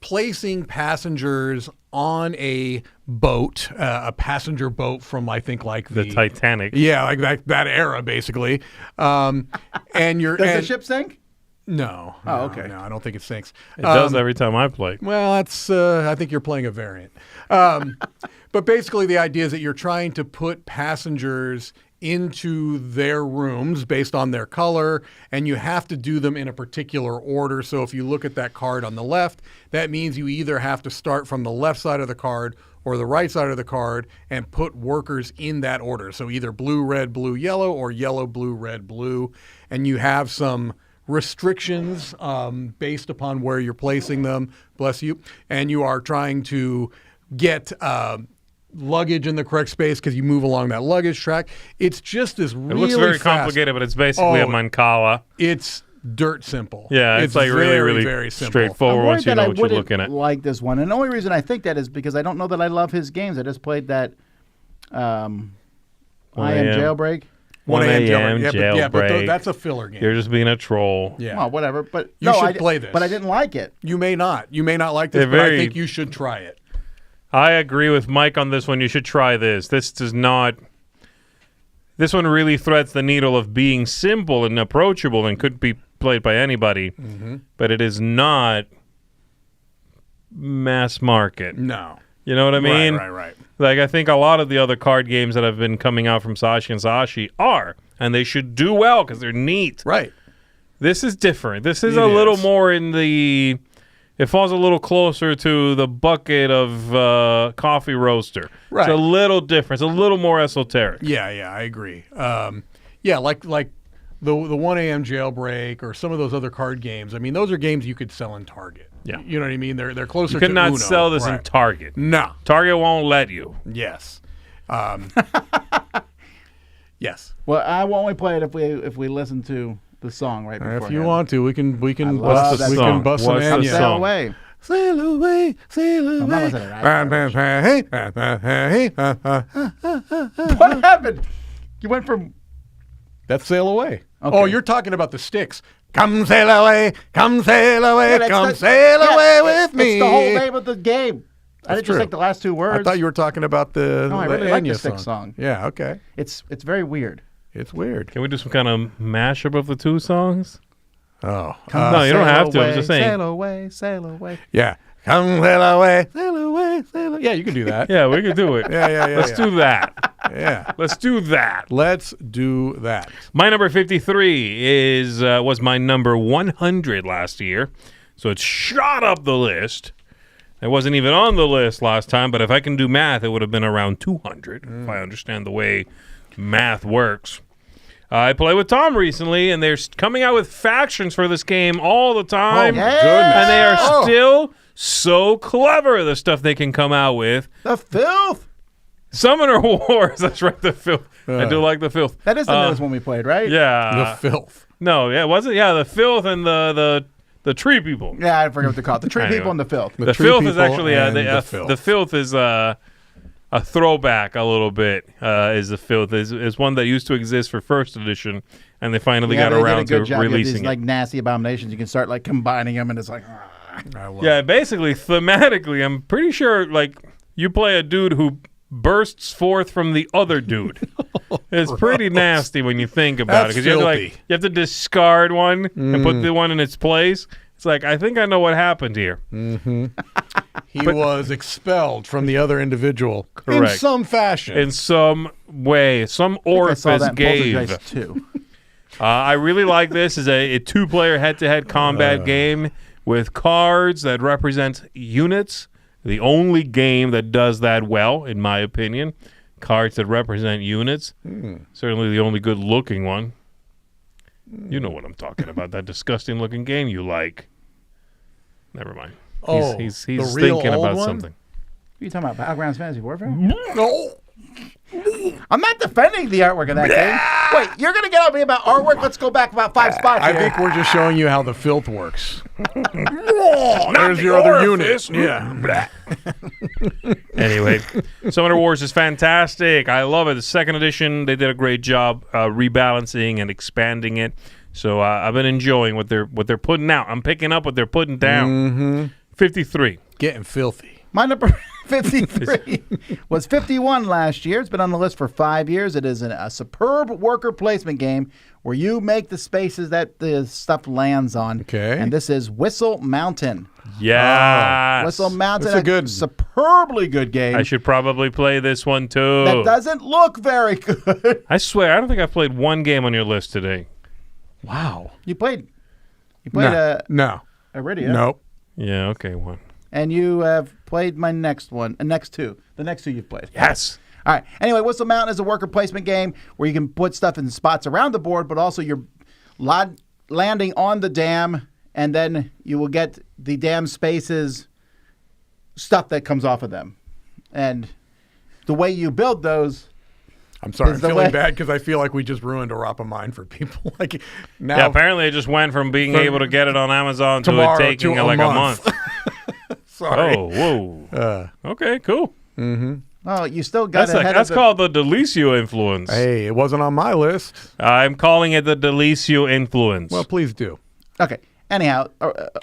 placing passengers on a boat, a passenger boat from, I think, like The Titanic. yeah, like that era, basically. And you're Does and, the ship sink? No. Oh, no, okay. No, I don't think it sinks. It does every time I play. Well, that's. I think you're playing a variant. But basically, the idea is that you're trying to put passengers into their rooms based on their color, and you have to do them in a particular order. So if you look at that card on the left, that means you either have to start from the left side of the card or the right side of the card and put workers in that order. So either blue, red, blue, yellow, or yellow, blue, red, blue. And you have some restrictions based upon where you're placing them, bless you, and you are trying to get luggage in the correct space because you move along that luggage track. It's just this It really looks very fast. complicated, but it's basically a Mancala. It's dirt simple. Yeah, it's like really, very, really very simple. straightforward I'm once worried you that know I what you're wouldn't looking at. like this one. And the only reason I think that is because I don't know that I love his games. I just played that I Am Jailbreak. 1 a.m. jailbreak. Yeah, but that's a filler game. You're just being a troll. Yeah. Well, whatever. But You should I play this. But I didn't like it. You may not. You may not like this, They're but I very- think you should try it. I agree with Mike on this one. You should try this. This does not. This one really threads the needle of being simple and approachable and could be played by anybody, but it is not mass market. No. You know what I mean? Right. Like, I think a lot of the other card games that have been coming out from Sashi and Sashi are, and they should do well because they're neat. Right. This is different. This is It a little is. more in the. It falls a little closer to the bucket of coffee roaster. Right. It's a little different. It's a little more esoteric. Yeah, I agree. Yeah, like the 1 a.m. Jailbreak or some of those other card games. I mean, those are games you could sell in Target. Yeah. You know what I mean? They're closer You to could not Uno. sell this in Right. Target. No. Target won't let you. Yes. Yes. Well, I will only play it if we listen to the song right before. If you want to, we can love bust that we song. can bust some What's the Enya. song? Sail away. Sail away, sail I'm not away. listening to that. What happened? You went from That's Sail Away. Okay. Oh, you're talking about the Sticks. Come sail away, come sail away, that's come the- sail yeah, away with me. It's the whole name of the game. I didn't true. just like the last two words. I thought you were talking about the No, I the really like the Enya Sticks song. Yeah, okay. It's very weird. It's weird. Can we do some kind of mashup of the two songs? Oh. No, you don't have to. I'm Away, just saying. Sail away, sail away. Yeah. Come sail away, sail away, sail away. Yeah, you can do that. Yeah, we could do it. Yeah. Let's do that. Yeah. Let's do that. Let's do that. My number 53 was my number 100 last year, so it shot up the list. It wasn't even on the list last time, but if I can do math, it would have been around 200 if I understand the way math works. I played with Tom recently, and they're coming out with factions for this game all the time. Oh, my goodness. And they are Oh. still so clever, the stuff they can come out with. The filth. Summoner Wars, that's right, the filth. I do like the filth. That is the newest one we played, right? Yeah. The filth. No, yeah, was it? Yeah, the filth and the tree people. Yeah, I forget what they call it. The tree Anyway. people and the filth. The tree filth is people actually and the the filth. is a throwback a little bit. Is the filth is one that used to exist for first edition, and they finally Yeah, got they did a around to good job. You have releasing these, it. like nasty abominations. You can start like combining them, and it's like. I love Yeah, basically thematically, I'm pretty sure like you play a dude who bursts forth from the other dude. It's pretty nasty when you think about That's it, because filthy. you have to discard one and put the one in its place. It's like, I think I know what happened here. he was expelled from the other individual in Correct. some fashion. In some way, some I saw orifice that in gave. Poltergeist too. I really like this. It's a two-player head-to-head combat game with cards that represent units. The only game that does that well, in my opinion. Cards that represent units. Certainly the only good-looking one. You know what I'm talking about. That disgusting-looking game you like. Never mind. Oh, he's the real thinking old about one? something. What are you talking about? Battlegrounds Fantasy Warfare? No. I'm not defending the artwork of that game. Wait, you're going to get on me about artwork? Let's go back about 5 spots I here. think we're just showing you how the filth works. There's your other unit. Yeah. Anyway, Summoner Wars is fantastic. I love it. The second edition, they did a great job rebalancing and expanding it. So I've been enjoying what they're putting out. I'm picking up what they're putting down. 53. Getting filthy. My number 53 was 51 last year. It's been on the list for 5 years. It is a superb worker placement game where you make the spaces that the stuff lands on. Okay. And this is Whistle Mountain. Yes. Whistle Mountain. That's a good- superbly good game. I should probably play this one too. That doesn't look very good. I swear, I don't think I've played one game on your list today. Wow. You played No. Iridia. Nope. Yeah, okay, one. And you have played my next one, next two. The next two you've played. Yes. All right. Anyway, Whistle Mountain is a worker placement game where you can put stuff in spots around the board, but also you're landing on the dam, and then you will get the dam spaces stuff that comes off of them. And the way you build those, I'm sorry. I'm Is the feeling way- bad because I feel like we just ruined a Rapamine for people. Like now, Yeah, apparently it just went from being able to get it on Amazon to it tomorrow taking to like a month. month. sorry. Oh, whoa. Okay, cool. oh, you still got ahead That's of called the DiLisio influence. Hey, it wasn't on my list. I'm calling it the DiLisio influence. Well, please do. Okay. Anyhow,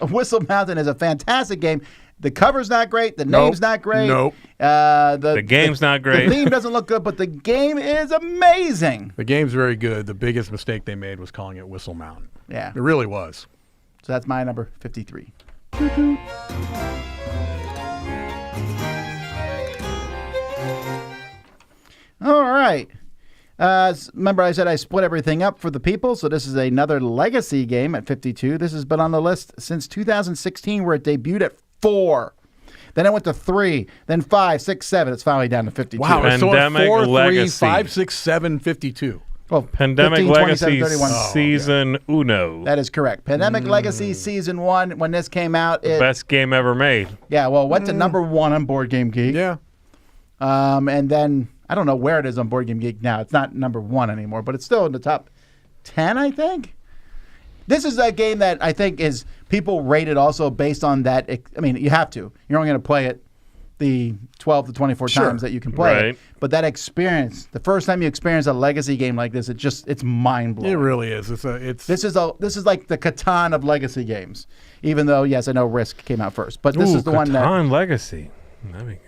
Whistle Mountain is a fantastic game. The cover's not great. The name's not great. Nope. The game's not great. The theme doesn't look good, but the game is amazing. The game's very good. The biggest mistake they made was calling it Whistle Mountain. Yeah. It really was. So that's my number 53. All right. Remember I said I split everything up for the people, so this is another legacy game at 52. This has been on the list since 2016 where it debuted at 4. Then it went to 3, then 5, 6, 7. It's finally down to 52. Wow. Pandemic so 4, 3, Legacy. 5, 6, 7, 52. Well, Pandemic 15, 27, Legacy 31. Season Uno. That is correct. Pandemic Legacy Season 1, when this came out, it Best game ever made. went to number 1 on Board Game Geek. Yeah. And then I don't know where it is on Board Game Geek now. It's not number 1 anymore, but it's still in the top 10, I think. This is a game that I think is people rate it also based on that. I mean, you have to. You're only going to play it the 12 to 24 times that you can play Right. it. But that experience, the first time you experience a legacy game like this, it's mind blowing. It really is. This This is like the Catan of legacy games. Even though, yes, I know Risk came out first, but this is the one that Catan Legacy. That'd be good.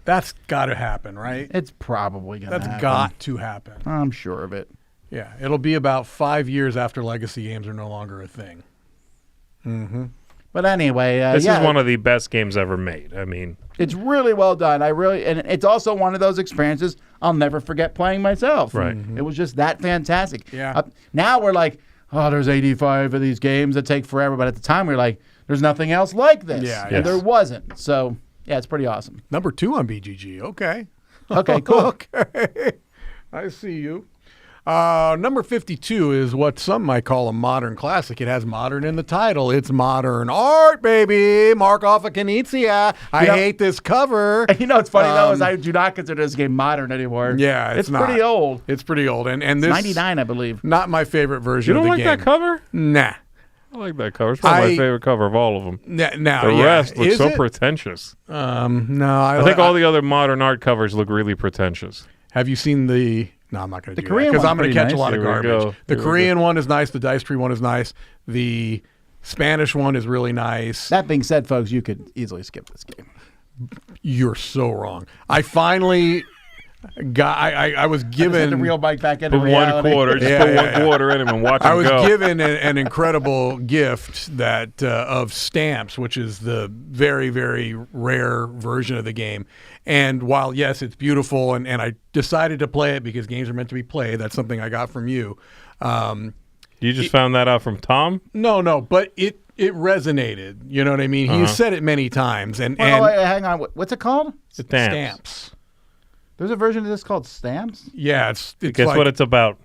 that's got to happen, right? it's probably going to happen. That's got to happen. I'm sure of it. Yeah. It'll be about 5 years after legacy games are no longer a thing. But anyway, This is one of the best games ever made. I mean, it's really well done. And it's also one of those experiences I'll never forget playing myself. Right. It was just that fantastic. Yeah. Now we're like, oh, there's 85 of these games that take forever. But at the time we were like, there's nothing else like this. Yeah, And yes. there wasn't. So, yeah, it's pretty awesome. Number 2 on BGG. Okay. Okay, cool. Okay. I see you. Number 52 is what some might call a modern classic. It has modern in the title. It's modern art, baby. Markov of Knizia. I know- hate this cover. You know what's funny, though, is I do not consider this game modern anymore. Yeah, it's not. pretty old. It's pretty old. And this 99, I believe. not my favorite version you don't of the like game. that cover? Nah. I like that cover. It's probably my favorite cover of all of them. Now, The yeah. rest looks Is so it? pretentious. No, I think all the other modern art covers look really pretentious. Have you seen the? No, I'm not going to do Korean because one's I'm going to pretty catch a nice. lot of Here we garbage. go. The Here we Korean one is nice. The Dice Tree one is nice. The Spanish one is really nice. That being said, folks, you could easily skip this game. You're so wrong. I finally I was Just had given to reel Mike back into Put reality. 1/4. Just put 1/4 in him and watch him I was go. given an incredible gift that of stamps, which is the very, very rare version of the game. And while, yes, it's beautiful, and I decided to play it because games are meant to be played. That's something I got from you. You just found that out from Tom? No, but it resonated. You know what I mean? He said it many times. And Wait, hang on. What's it called? stamps. There's a version of this called Stamps? Yeah, it's Guess like what it's about?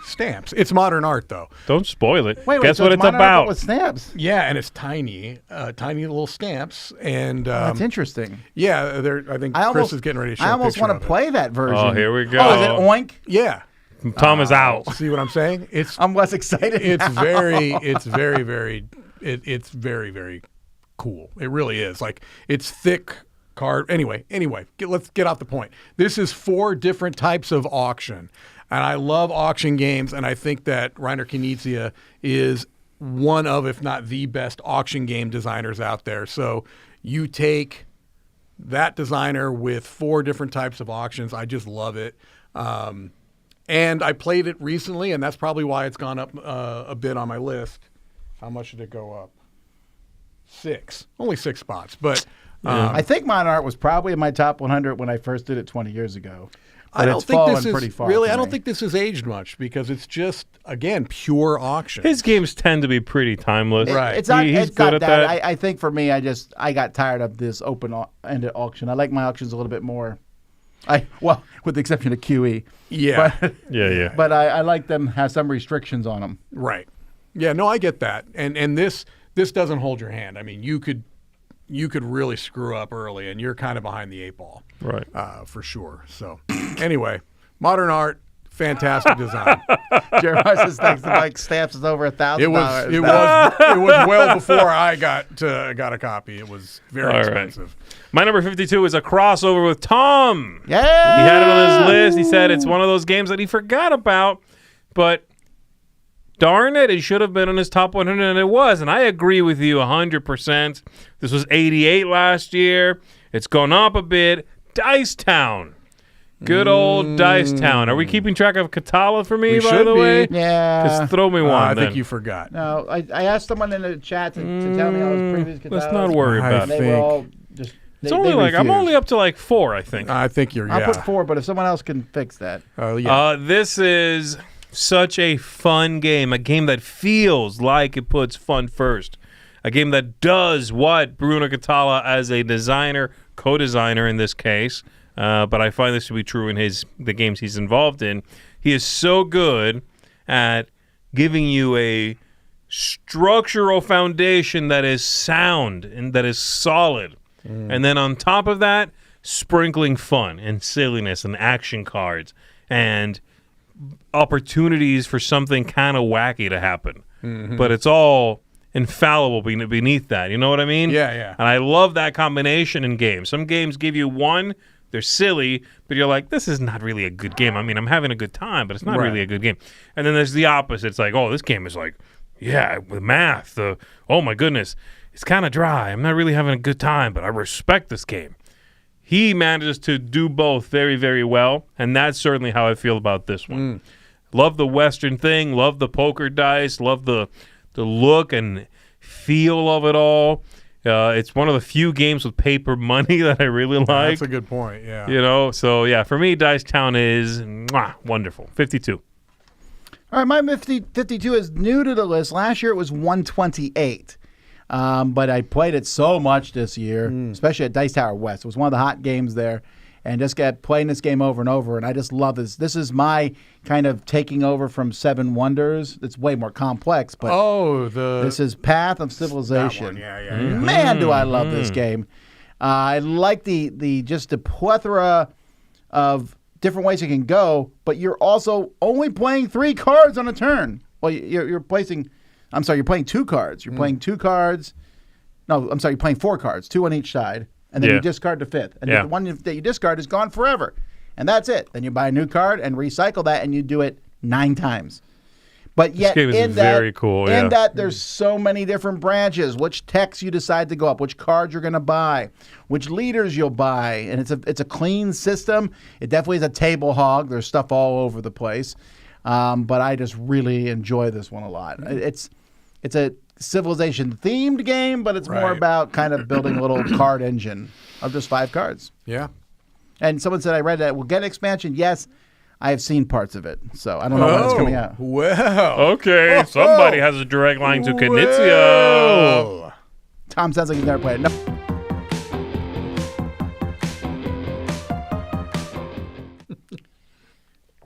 stamps. It's modern art, though. Don't spoil it. Wait, Guess so what it's modern art, about? but with stamps. Yeah, and it's tiny little stamps. And That's interesting. yeah, I think Chris is getting ready to show I a almost picture want of to it. play that version. Oh, here we go. Oh, is it Oink? Yeah. Tom is out. See what I'm saying? It's I'm less excited. it's now. it's very, very cool. It really is. Like, it's thick card. Anyway, let's get off the point. This is 4 different types of auction. And I love auction games, and I think that Reiner Knizia is one of, if not the best auction game designers out there. So you take that designer with 4 different types of auctions. I just love it. And I played it recently, and that's probably why it's gone up a bit on my list. How much did it go up? 6. Only 6 spots. But I think modern art was probably in my top 100 when I first did it 20 years ago. But I don't it's think fallen this is pretty far. really. for I don't me. think this has aged much because it's just, again, pure auction. His games tend to be pretty timeless. Right. It's not. He's It's good not at that. that. I think for me, I got tired of this open-ended auction. I like my auctions a little bit more. With the exception of QE. Yeah. But, Yeah. but I like them have some restrictions on them. Right. Yeah. No, I get that. And this doesn't hold your hand. I mean, you could really screw up early, and you're kind of behind the 8 ball. Right. For sure. So, anyway, modern art, fantastic design. Jeremiah says thanks to Mike Stamps is over $1,000. It was well before I got a copy. It was very All right. expensive. My number 52 is a crossover with Tom. Yeah. He had it on his list. He said it's one of those games that he forgot about, but darn it, it should have been on his top 100, and it was. And I agree with you 100%. This was 88 last year. It's gone up a bit. Dice Town. Good old Dice Town. Are we keeping track of Katala for me, We by should the be. way? Yeah. Just throw me one I then. think you forgot. No, I asked someone in the chat to tell me all his previous catalogs. Let's not worry I about They it. were think- all just. It's only like I'm only up to like 4, I think. I think you're. I'll Yeah. put 4, but if someone else can fix that. Yeah. This is such a fun game, a game that feels like it puts fun first, a game that does what Bruno Catala as a designer, co-designer in this case, but I find this to be true in the games he's involved in. He is so good at giving you a structural foundation that is sound and that is solid. And then on top of that, sprinkling fun and silliness and action cards and opportunities for something kind of wacky to happen. But it's all infallible beneath that. You know what I mean? Yeah. And I love that combination in games. Some games give you one, they're silly, but you're like, this is not really a good game. I mean, I'm having a good time, but it's not Right. really a good game. And then there's the opposite. It's like, oh, this game is like, yeah, with math. Oh, my goodness. It's kind of dry. I'm not really having a good time, but I respect this game. He manages to do both very, very well, and that's certainly how I feel about this one. Love the Western thing, love the poker dice, love the look and feel of it all. It's one of the few games with paper money that I really like. That's a good point. Yeah. You know, so yeah, for me, Dice Town is wonderful. 52. All right, my 52 is new to the list. Last year it was 128. But I played it so much this year, especially at Dice Tower West. It was one of the hot games there, and just kept playing this game over and over, and I just love this. This is my kind of taking over from Seven Wonders. It's way more complex, but this is Path of Civilization. Yeah. Man, do I love this game. I like the just the plethora of different ways you can go, but you're also only playing 3 cards on a turn. Well, you're playing 2 cards. You're playing 2 cards. No, I'm sorry, you're playing 4 cards, 2 on each side, and then you discard the 5th. And the one that you discard is gone forever. And that's it. Then you buy a new card and recycle that, and you do it 9 times. But yet, game is in very cool, yeah. In that, there's so many different branches. Which techs you decide to go up, which cards you're going to buy, which leaders you'll buy, and it's a clean system. It definitely is a table hog. There's stuff all over the place, but I just really enjoy this one a lot. It's a Civilization themed game, but it's more Right. about kind of building a little card engine of just 5 cards. Yeah. And someone said I read that we'll get expansion. Yes, I have seen parts of it, so I don't know when it's coming out. Well. Okay, somebody has a direct line to Knizia. Well. Tom sounds like he's never played it. No.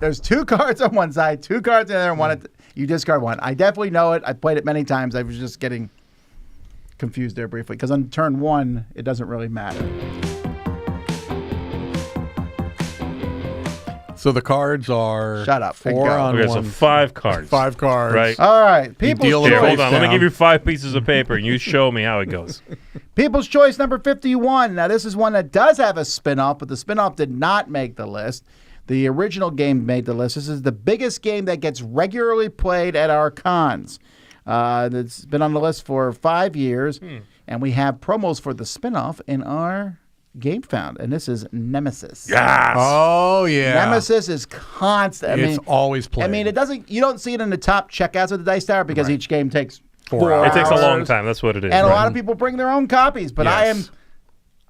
There's 2 cards on one side, 2 cards on the other, and one. You discard one. I definitely know it. I played it many times. I was just getting confused there briefly because on turn 1, it doesn't really matter. So the cards are Shut up. 4 Go. on Okay, so one. 5 cards. 5 cards. Right. All right, People's deal Choice. them Here, hold on. Let me down. give you 5 pieces of paper, and you show me how it goes. People's Choice number 51. Now, this is one that does have a spin-off, but the spin-off did not make the list. The original game made the list. This is the biggest game that gets regularly played at our cons. It's been on the list for 5 years, and we have promos for the spin-off in our Game Found, and this is Nemesis. Yes. Oh, yeah. Nemesis is constant. It's always played. I mean, you don't see it in the top checkouts of the Dice Tower because each game takes 4 hours. It takes a long time. That's what it is. And a right? lot of people bring their own copies, but Yes.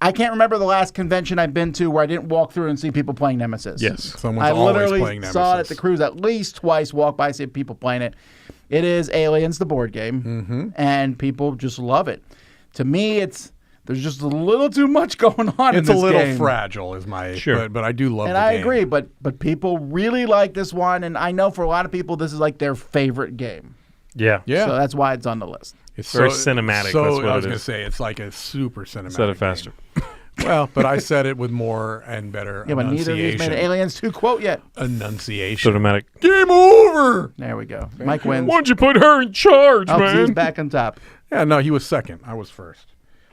I can't remember the last convention I've been to where I didn't walk through and see people playing Nemesis. Yes. Someone's I always literally playing Nemesis. saw it at the cruise at least twice, walk by, see people playing it. It is Aliens, the board game, and people just love it. To me, there's just a little too much going on in It's this a little game. fragile, is my. Sure. But I do love And the I game. agree, but people really like this one, and I know for a lot of people this is like their favorite game. Yeah. Yeah. So that's why it's on the list. It's Very cinematic, So that's what I was it going to is. say it's like a super cinematic. Said it faster. game. Well, but I said it with more and better Yeah, but neither of these made an enunciation. Aliens 2 quote yet. Enunciation. Cinematic. Game over. There we go. Mike wins. Why'd you put her in charge, Oh, 'cause he's man? back on top. Yeah, no, he was second. I was first.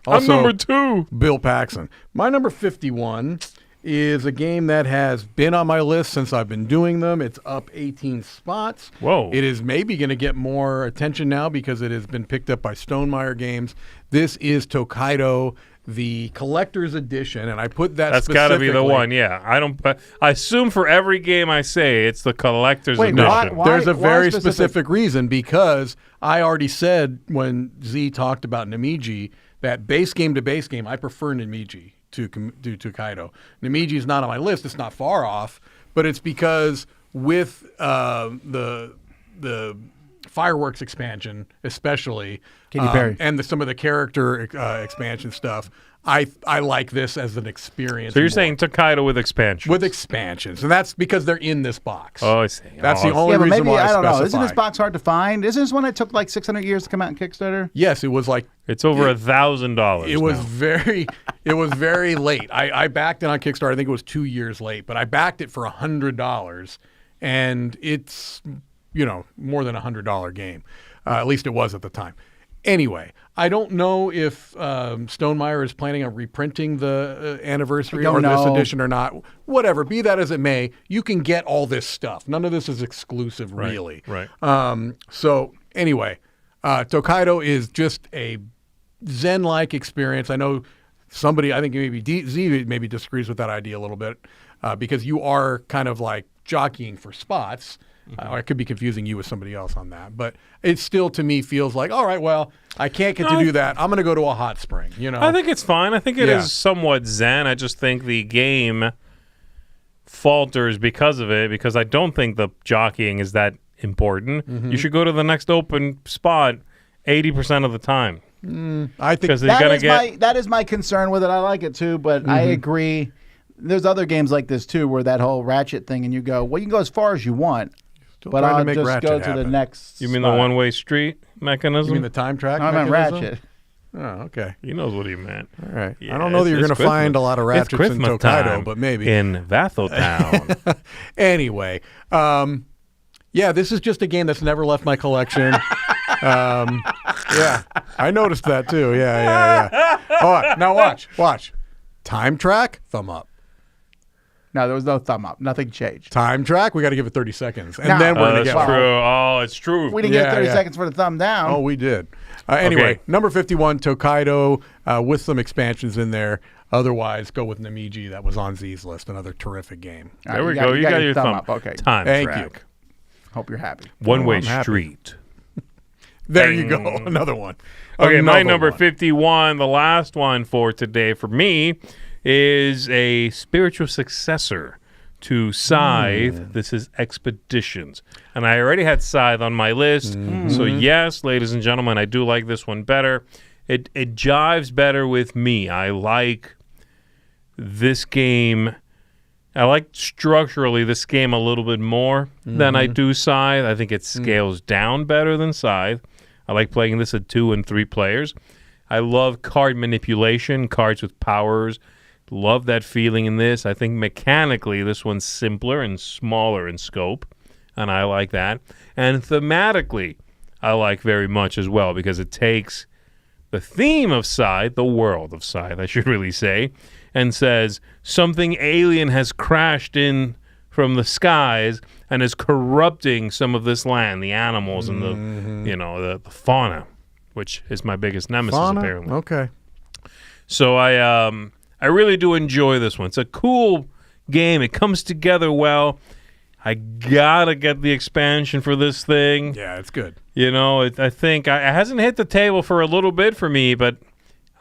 I'm Also, number 2. Bill Paxson. My number 51 is a game that has been on my list since I've been doing them. It's up 18 spots. Whoa. It is maybe going to get more attention now because it has been picked up by Stonemaier Games. This is Tokaido, the collector's edition, and I put that That's got to be the specifically- one. Yeah. I assume for every game I say it's the collector's Wait, edition. why- There's a why very specific? specific reason because I already said when Z talked about Namiji that base game to base game, I prefer Namiji to Tokaido. Namiji is not on my list. It's not far off, but it's because with the fireworks expansion, especially, Katy Perry. and some of the character expansion stuff, I like this as an experience. So you're more. saying Tokaido with expansion? with expansions, and that's because they're in this box. Oh, I see. That's the Oh, only Yeah, but reason maybe, why I don't know. specify. Isn't this box hard to find? Isn't this one that took like 600 years to come out in Kickstarter? Yes, it was like It's over $1,000. it was now. very late. I backed it on Kickstarter. I think it was 2 years late, but I backed it for $100, and it's more than $100 game. At least it was at the time. Anyway, I don't know if Stonemaier is planning on reprinting the anniversary I or don't this know. edition or not. Whatever, be that as it may, you can get all this stuff. None of this is exclusive, really. right. So anyway, Tokaido is just a Zen-like experience. I know somebody, I think maybe Z maybe disagrees with that idea a little bit because you are kind of like jockeying for spots. I could be confusing you with somebody else on that, but it still to me feels like, all right, well, I can't get to do that. I'm going to go to a hot spring. I think it's fine. I think it is Yeah. somewhat zen. I just think the game falters because of it, because I don't think the jockeying is that important. Mm-hmm. You should go to the next open spot 80% of the time. I think Because you're going to get... That is my concern with it. I like it too, but I agree. There's other games like this too where that whole ratchet thing, and you go, well, you can go as far as you want, Still but trying to I'll make just Ratchet go to the happen. next. You mean the spot. one-way street mechanism? you mean the time track? No, I meant mechanism? ratchet. Oh, okay. He knows what he meant. All right. Yeah, I don't know that you're it's going to Christmas. find a lot of It's ratchets in Christmas Tokaido, time but maybe. in Vasel. Anyway, yeah, this is just a game that's never left my collection. Yeah, I noticed that too. Yeah. Oh, now watch. Time track, thumb up. No, there was no thumb up. Nothing changed. Time track. We got to give it 30 seconds, and No. then we're gonna That's get. true. Oh, it's true. We didn't get Yeah, 30 yeah. seconds for the thumb down. Oh, we did. Anyway, Okay. number 51, Tokaido, with some expansions in there. Otherwise, go with Namiji. That was on Z's list. Another terrific game. All There right, we go. You got your thumb up. Okay. Time Thank track. Hope you're happy. One-way I'm happy. street. There you go. Another one. Okay, my Another number one. 51, the last one for today for me, is a spiritual successor to Scythe. This is Expeditions. And I already had Scythe on my list. So yes, ladies and gentlemen, I do like this one better. It jives better with me. I like this game. I like structurally this game a little bit more than I do Scythe. I think it scales down better than Scythe. I like playing this at 2 and 3 players. I love card manipulation, cards with powers. Love that feeling in this. I think mechanically this one's simpler and smaller in scope, and I like that. And thematically, I like very much as well because it takes the theme of Scythe, the world of Scythe, I should really say, and says something alien has crashed in from the skies and is corrupting some of this land, the animals and the fauna, which is my biggest nemesis Fauna? apparently. Okay. So I really do enjoy this one. It's a cool game. It comes together well. I gotta get the expansion for this thing. Yeah, it's good. You know, I think it hasn't hit the table for a little bit for me, but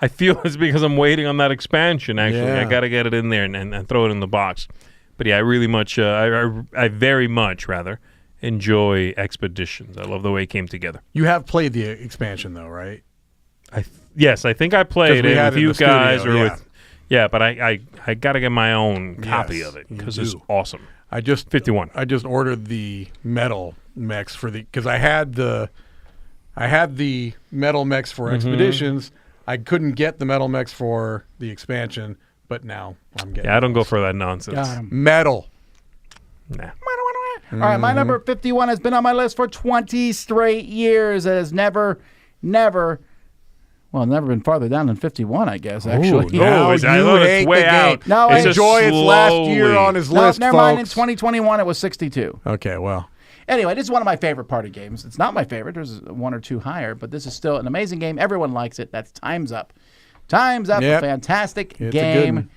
I feel it's because I'm waiting on that expansion. Actually, Yeah. I got to get it in there and throw it in the box. But yeah, I really much, I very much rather enjoy Expeditions. I love the way it came together. You have played the expansion, though, right? Yes, I think I played 'Cause we it had with it in you the studio, guys or yeah. with. Yeah, but I got to get my own copy Yes, of it you because it's do. awesome. I just 51. I just ordered the metal mechs for the because I had the metal mechs for Expeditions. I couldn't get the metal mechs for the expansion, but now I'm getting. Yeah, I don't go for that nonsense. Got him. metal. Nah. All right, my number 51 has been on my list for 20 straight years. It has never been farther down than 51, I guess, actually. no. Now it's- I you love it's hate way the game. out. No, It's just Enjoy its last year slowly. on his No, list, never mind. In folks. 2021, it was 62. Okay, well, Anyway, this is one of my favorite party games. It's not my favorite. There's one or two higher, but this is still an amazing game. Everyone likes it. That's Time's Up. Time's Up, Yep. a fantastic It's a good game.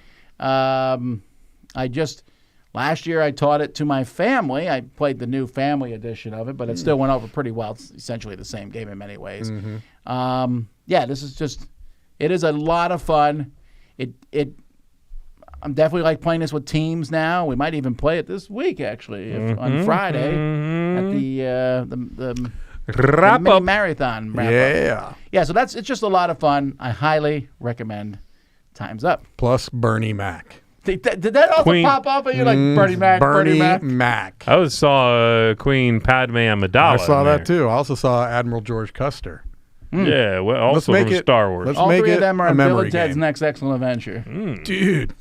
Last year I taught it to my family. I played the new family edition of it, but it still went over pretty well. It's essentially the same game in many ways. This is just, it is a lot of fun. I'm definitely like playing this with teams now. We might even play it this week, actually, on Friday at the Wrap mini up. marathon. wrap up. yeah. Yeah, so it's just a lot of fun. I highly recommend Time's Up. Plus Bernie Mac. Did that also Queen- pop up? And you're like, Bernie Mac, Bernie Mac. Mac. I saw Queen Padme Amidala. I saw in that there. too. I also saw Admiral George Custer. Yeah, well, also make from it- Star Wars. let's All make three it of them are a in Bill memory and Ted's game. Next Excellent Adventure. Dude.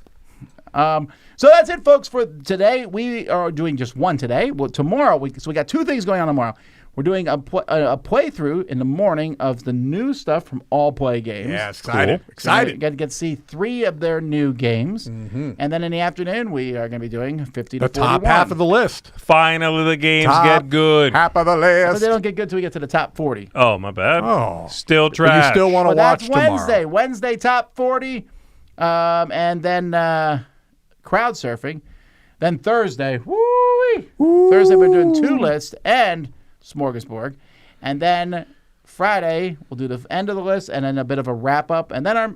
So that's it, folks, for today. We are doing just one today. Well, tomorrow, so we got two things going on tomorrow. We're doing a playthrough in the morning of the new stuff from All Play Games. Yeah, excited. Cool. Excited. Get to see 3 of their new games. And then in the afternoon, we are going to be doing 50 to The 41. top half of the list. Finally, the games Top get good. Half of the But list. they don't get good till we get to the top 40. Oh, my bad. Oh. Still But trash. you still want to But watch that's Wednesday. tomorrow. Wednesday, top 40. And then crowd surfing. Then Thursday, Thursday, we're doing 2 lists and Smorgasbord. And then Friday, we'll do the end of the list and then a bit of a wrap up. And then our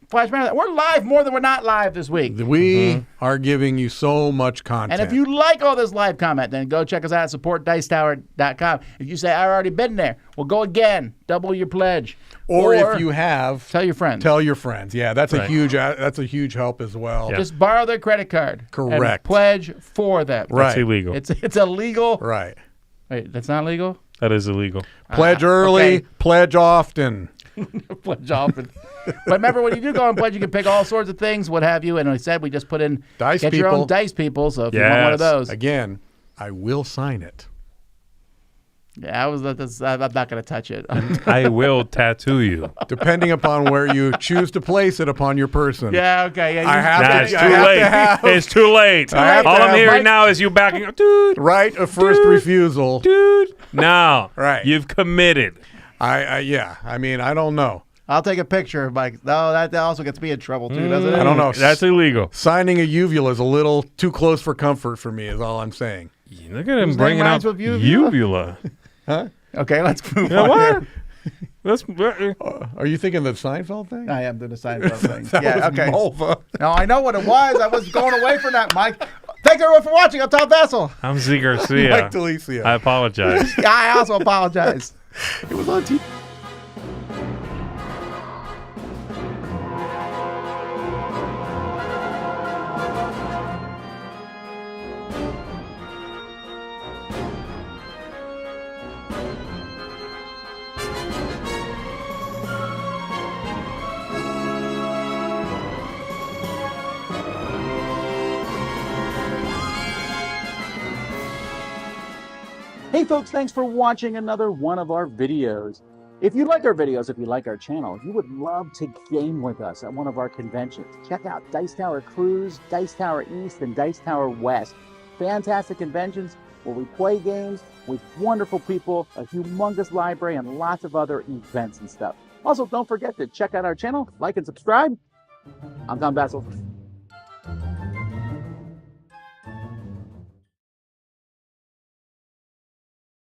Flash Marathon. We're live more than we're not live this week. We are giving you so much content. And if you like all this live comment, then go check us out at supportdicetower.com. If you say, I've already been there, well, go again. Double your pledge. or if you have, tell your friends. tell your friends. Yeah, that's Right. a huge help as well. Yeah. Just borrow their credit card. Correct. And pledge for them. Right. That's illegal. It's illegal. Right. Wait, that's not legal? That is illegal. Pledge early, okay. pledge often. Pledge often. But remember, when you do go and pledge, you can pick all sorts of things, what have you. And I said we just put in Dice get your people. own dice people. So if you want one of Yes. those, Again, I will sign it. Yeah, I'm not going to touch it. I will tattoo you. Depending upon where you choose to place it upon your person. Yeah, okay. Yeah, I have Nah, it's to, too I have late. to have It's too late. I have to All I'm have hearing Mike- now is you backing up. Dude, right of first refusal. dude. No. Right. You've committed. Yeah. I mean, I don't know. I'll take a picture of Mike. No, that also gets me in trouble too, doesn't it? I don't know. That's illegal. Signing a uvula is a little too close for comfort for me, is all I'm saying. Look at him Whose bringing name up rhymes with uvula? uvula. Okay, let's move You know on. what? Let's. Are you thinking the Seinfeld thing? I am doing the Seinfeld thing. That Yeah, was okay. Mulva. No, I know what it was. I was going away from that, Mike. Thanks everyone for watching. I'm Tom Vasel. I'm Zee Garcia. Mike DiLisio. I apologize. Yeah, I also apologize. It was on TV. Hey folks, thanks for watching another one of our videos. If you like our videos, if you like our channel, if you would love to game with us at one of our conventions, check out Dice Tower Cruise, Dice Tower East, and Dice Tower West. Fantastic conventions where we play games with wonderful people, a humongous library, and lots of other events and stuff. Also, don't forget to check out our channel, like and subscribe. I'm Tom Vasel.